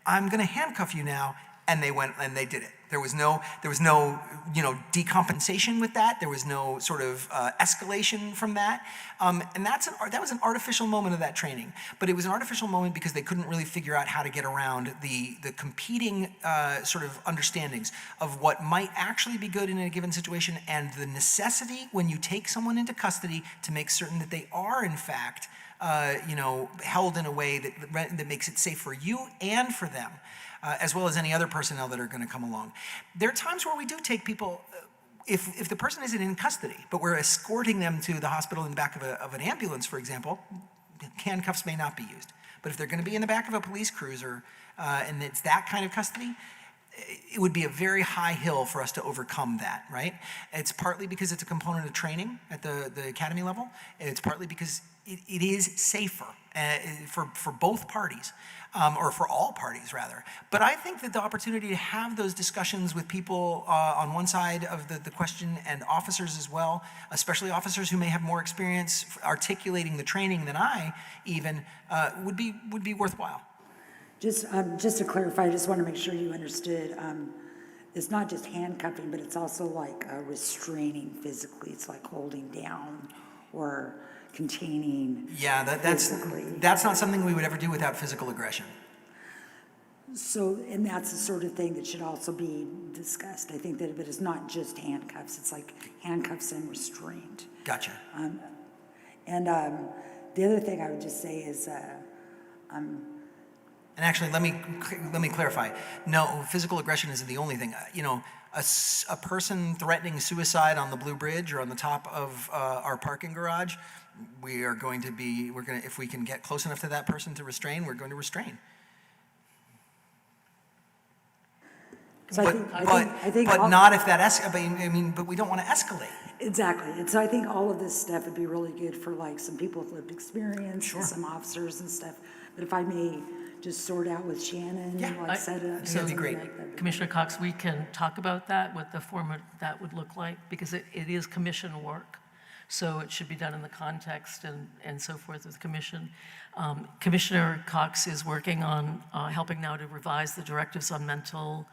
I'm going to handcuff you now, and they went and they did it. There was no decompensation with that. There was no sort of escalation from that, and that was an artificial moment of that training. But it was an artificial moment because they couldn't really figure out how to get around the competing sort of understandings of what might actually be good in a given situation, and the necessity when you take someone into custody to make certain that they are in fact held in a way that makes it safe for you and for them, as well as any other personnel that are going to come along. There are times where we do take people, if the person isn't in custody, but we're escorting them to the hospital in the back of an ambulance, for example, handcuffs may not be used. But if they're going to be in the back of a police cruiser and it's that kind of custody, it would be a very high hill for us to overcome that, right? It's partly because it's a component of training at the academy level. It's partly because it is safer for both parties, or for all parties, rather. But I think that the opportunity to have those discussions with people on one side of the question, and officers as well, especially officers who may have more experience articulating the training than I even, would be worthwhile. Just to clarify, I just want to make sure you understood, it's not just handcuffing, but it's also like restraining physically. It's like holding down or containing. Yeah, that's not something we would ever do without physical aggression. So, and that's the sort of thing that should also be discussed. I think that, but it's not just handcuffs. It's like handcuffs and restraint. Gotcha. And the other thing I would just say is, and actually, let me clarify. No, physical aggression isn't the only thing. A person threatening suicide on the Blue Bridge or on the top of our parking garage, if we can get close enough to that person to restrain, we're going to restrain. so I think But all- not if that but we don't want to escalate. Exactly, and so I think all of this stuff would be really good for like some people with lived experience, Sure. and some officers and stuff. But if I may just sort out with Shannon, Yeah, like set it up. that'd be great. Commissioner Cox, we can talk about that, what the format that would look like, because it is commission work. So it should be done in the context and so forth with the commission. Commissioner Cox is working on helping now to revise the directives on mental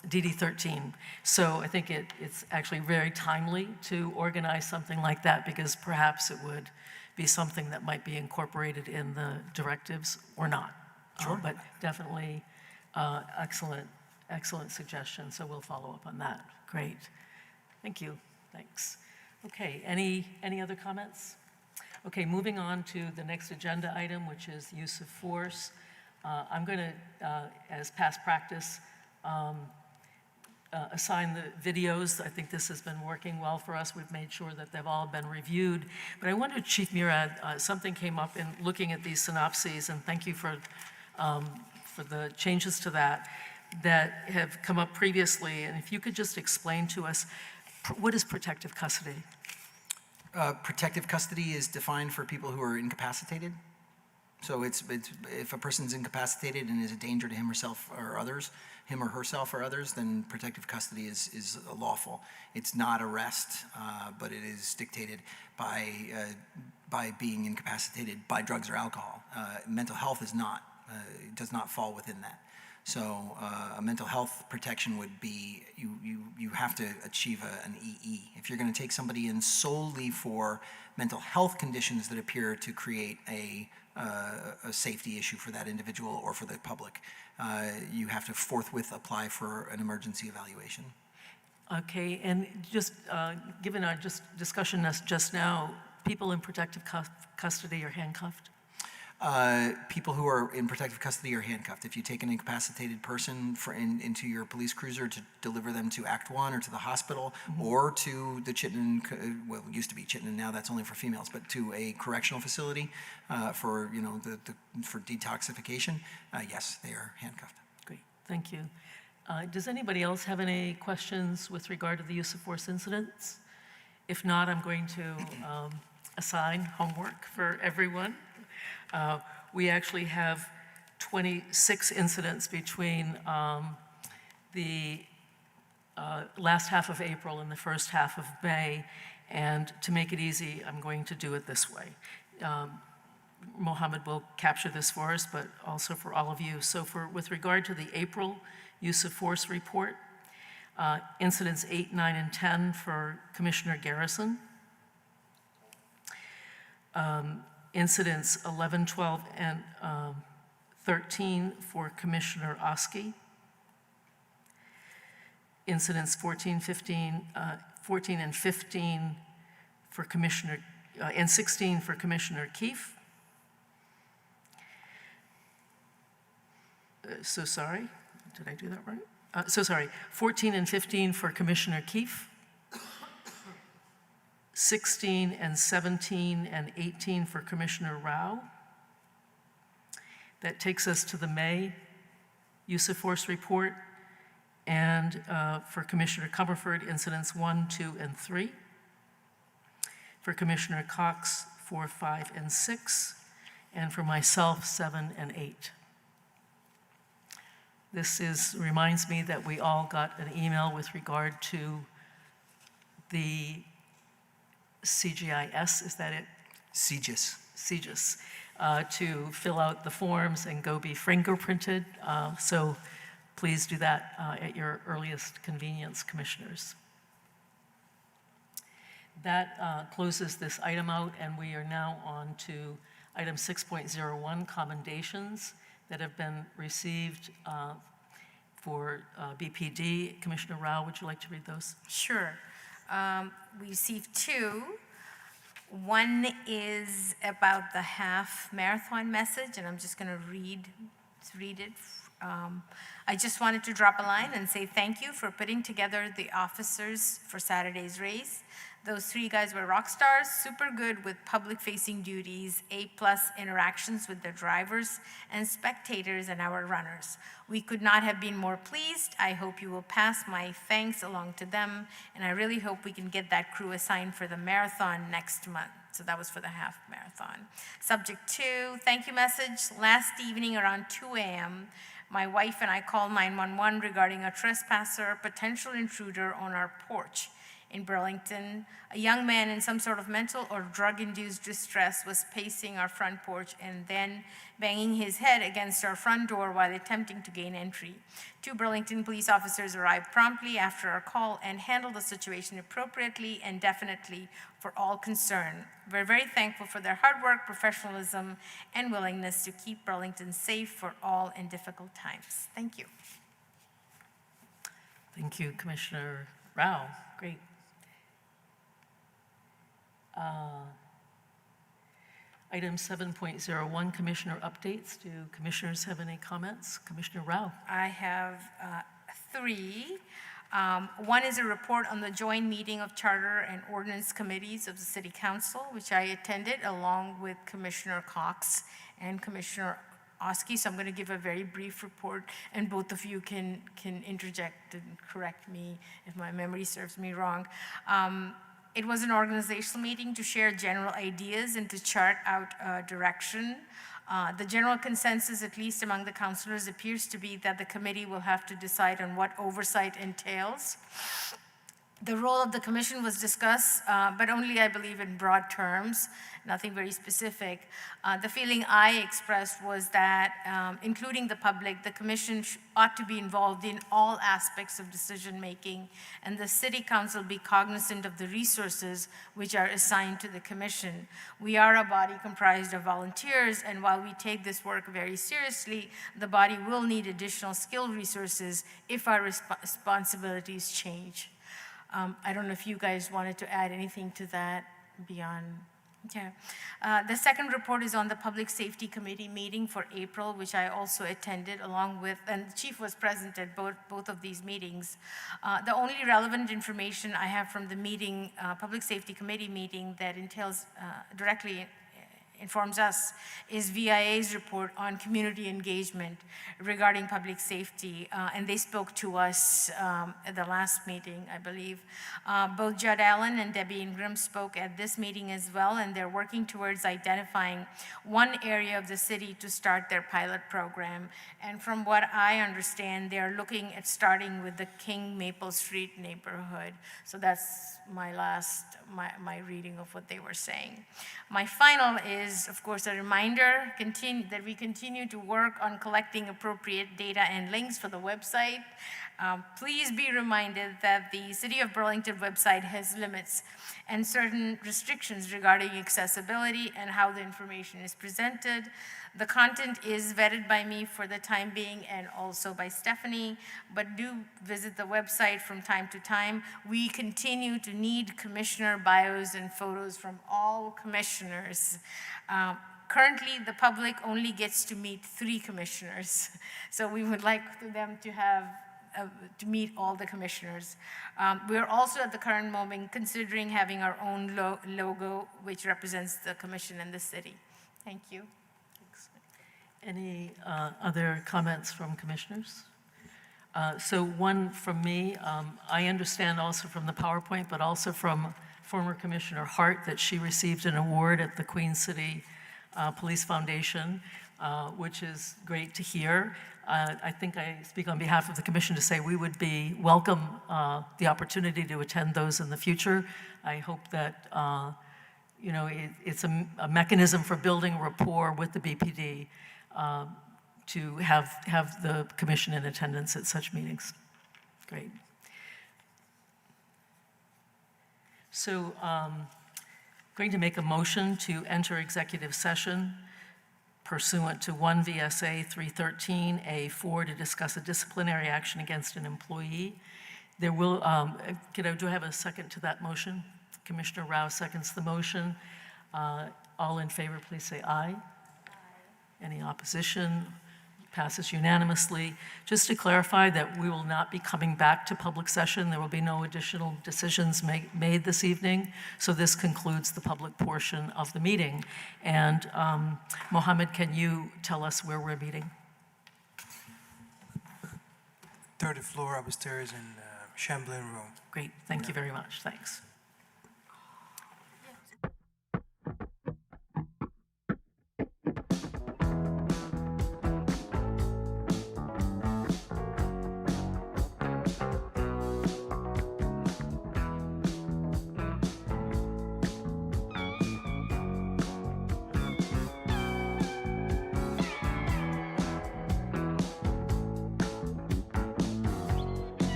DD13. So I think it's actually very timely to organize something like that, because perhaps it would be something that might be incorporated in the directives or not. Sure. But definitely excellent suggestion, so we'll follow up on that. Great. Thank you. Thanks. Okay, any other comments? Okay, moving on to the next agenda item, which is use of force. I'm going to, as past practice, assign the videos. I think this has been working well for us. We've made sure that they've all been reviewed. But I wondered, Chief Murad, something came up in looking at these synopses, and thank you for the changes to that have come up previously. And if you could just explain to us, What is protective custody? Protective custody is defined for people who are incapacitated. So it's if a person's incapacitated and is a danger to him or herself or others, then protective custody is lawful. It's not arrest, but it is dictated by being incapacitated by drugs or alcohol. Mental health is not, does not fall within that. So a mental health protection would be you have to achieve an EE. If you're going to take somebody in solely for mental health conditions that appear to create a safety issue for that individual or for the public, you have to forthwith apply for an emergency evaluation. Okay, and just given our discussion just now, people in protective custody are handcuffed? People who are in protective custody are handcuffed. If you take an incapacitated person into your police cruiser to deliver them to Act 1 or to the hospital or to the Chittenden, well, it used to be Chittenden, now that's only for females, but to a correctional facility for, for detoxification, yes, they are handcuffed. Great, thank you. Does anybody else have any questions with regard to the use of force incidents? If not, I'm going to assign homework for everyone. We actually have 26 incidents between the last half of April and the first half of May, and to make it easy, I'm going to do it this way. Mohammed will capture this for us, but also for all of you. So with regard to the April use of force report, incidents 8, 9, and 10 for Commissioner Garrison. Incidents 11, 12, and 13 for Commissioner Oski. Incidents 14, 15, 14 and 15 for Commissioner, and 16 for Commissioner Keefe. So sorry, did I do that right? So sorry, 14 and 15 for Commissioner Keefe. 16 and 17 and 18 for Commissioner Rao. That takes us to the May use of force report. And for Commissioner Comerford, incidents 1, 2, and 3. For Commissioner Cox, 4, 5, and 6. And for myself, 7 and 8. This reminds me that we all got an email with regard to the CGIS, is that it? CGIS, to fill out the forms and go be fingerprinted. So please do that at your earliest convenience, commissioners. That closes this item out, and we are now on to item 6.01, commendations that have been received for BPD. Commissioner Rao, would you like to read those? Sure. We received 2. One is about the half marathon message, and I'm just going to read it. I just wanted to drop a line and say thank you for putting together the officers for Saturday's race. Those 3 guys were rock stars, super good with public-facing duties, A+ interactions with their drivers and spectators and our runners. We could not have been more pleased. I hope you will pass my thanks along to them, and I really hope we can get that crew assigned for the marathon next month. So that was for the half marathon. Subject 2, thank you message. Last evening around 2 a.m., my wife and I called 911 regarding a trespasser, potential intruder on our porch. In Burlington, a young man in some sort of mental or drug-induced distress was pacing our front porch and then banging his head against our front door while attempting to gain entry. 2 Burlington police officers arrived promptly after our call and handled the situation appropriately and definitely for all concerned. We're very thankful for their hard work, professionalism, and willingness to keep Burlington safe for all in difficult times. Thank you. Thank you, Commissioner Rao. Great. Item 7.01, Commissioner updates. Do commissioners have any comments? Commissioner Rao. I have 3. One is a report on the joint meeting of Charter and Ordinance Committees of the City Council, which I attended along with Commissioner Cox and Commissioner Oski, so I'm going to give a very brief report, and both of you can interject and correct me if my memory serves me wrong. It was an organizational meeting to share general ideas and to chart out direction. The general consensus, at least among the councilors, appears to be that the committee will have to decide on what oversight entails. The role of the commission was discussed, but only, I believe, in broad terms, nothing very specific. The feeling I expressed was that, including the public, the commission ought to be involved in all aspects of decision-making, and the city council be cognizant of the resources which are assigned to the commission. We are a body comprised of volunteers, and while we take this work very seriously, the body will need additional skilled resources if our responsibilities change. I don't know if you guys wanted to add anything to that beyond, yeah. The second report is on the Public Safety Committee meeting for April, which I also attended along with, and the chief was present at both of these meetings. The only relevant information I have from the meeting, Public Safety Committee meeting that entails directly informs us is VIA's report on community engagement regarding public safety, and they spoke to us at the last meeting, I believe. Both Judd Allen and Debbie Ingram spoke at this meeting as well, and they're working towards identifying one area of the city to start their pilot program. And from what I understand, they're looking at starting with the King Maple Street neighborhood. So that's my reading of what they were saying. My final is, of course, a reminder that we continue to work on collecting appropriate data and links for the website. Please be reminded that the City of Burlington website has limits and certain restrictions regarding accessibility and how the information is presented. The content is vetted by me for the time being and also by Stephanie, but do visit the website from time to time. We continue to need commissioner bios and photos from all commissioners. Currently, the public only gets to meet 3 commissioners, so we would like them to have to meet all the commissioners. We're also at the current moment considering having our own logo, which represents the commission and the city. Thank you. Any other comments from commissioners? So one from me, I understand also from the PowerPoint, but also from former Commissioner Hart, that she received an award at the Queen City Police Foundation, which is great to hear. I think I speak on behalf of the commission to say we would welcome the opportunity to attend those in the future. I hope that it's a mechanism for building rapport with the BPD to have the commission in attendance at such meetings. Great. So going to make a motion to enter executive session pursuant to 1 VSA 313A4 to discuss a disciplinary action against an employee. There will, do I have a second to that motion? Commissioner Rao seconds the motion. All in favor, please say aye. Any opposition? Passes unanimously. Just to clarify that we will not be coming back to public session. There will be no additional decisions made this evening. So this concludes the public portion of the meeting. And Mohammed, can you tell us where we're meeting? 3rd floor upstairs in Chamberlain Room. Great, thank you very much, thanks.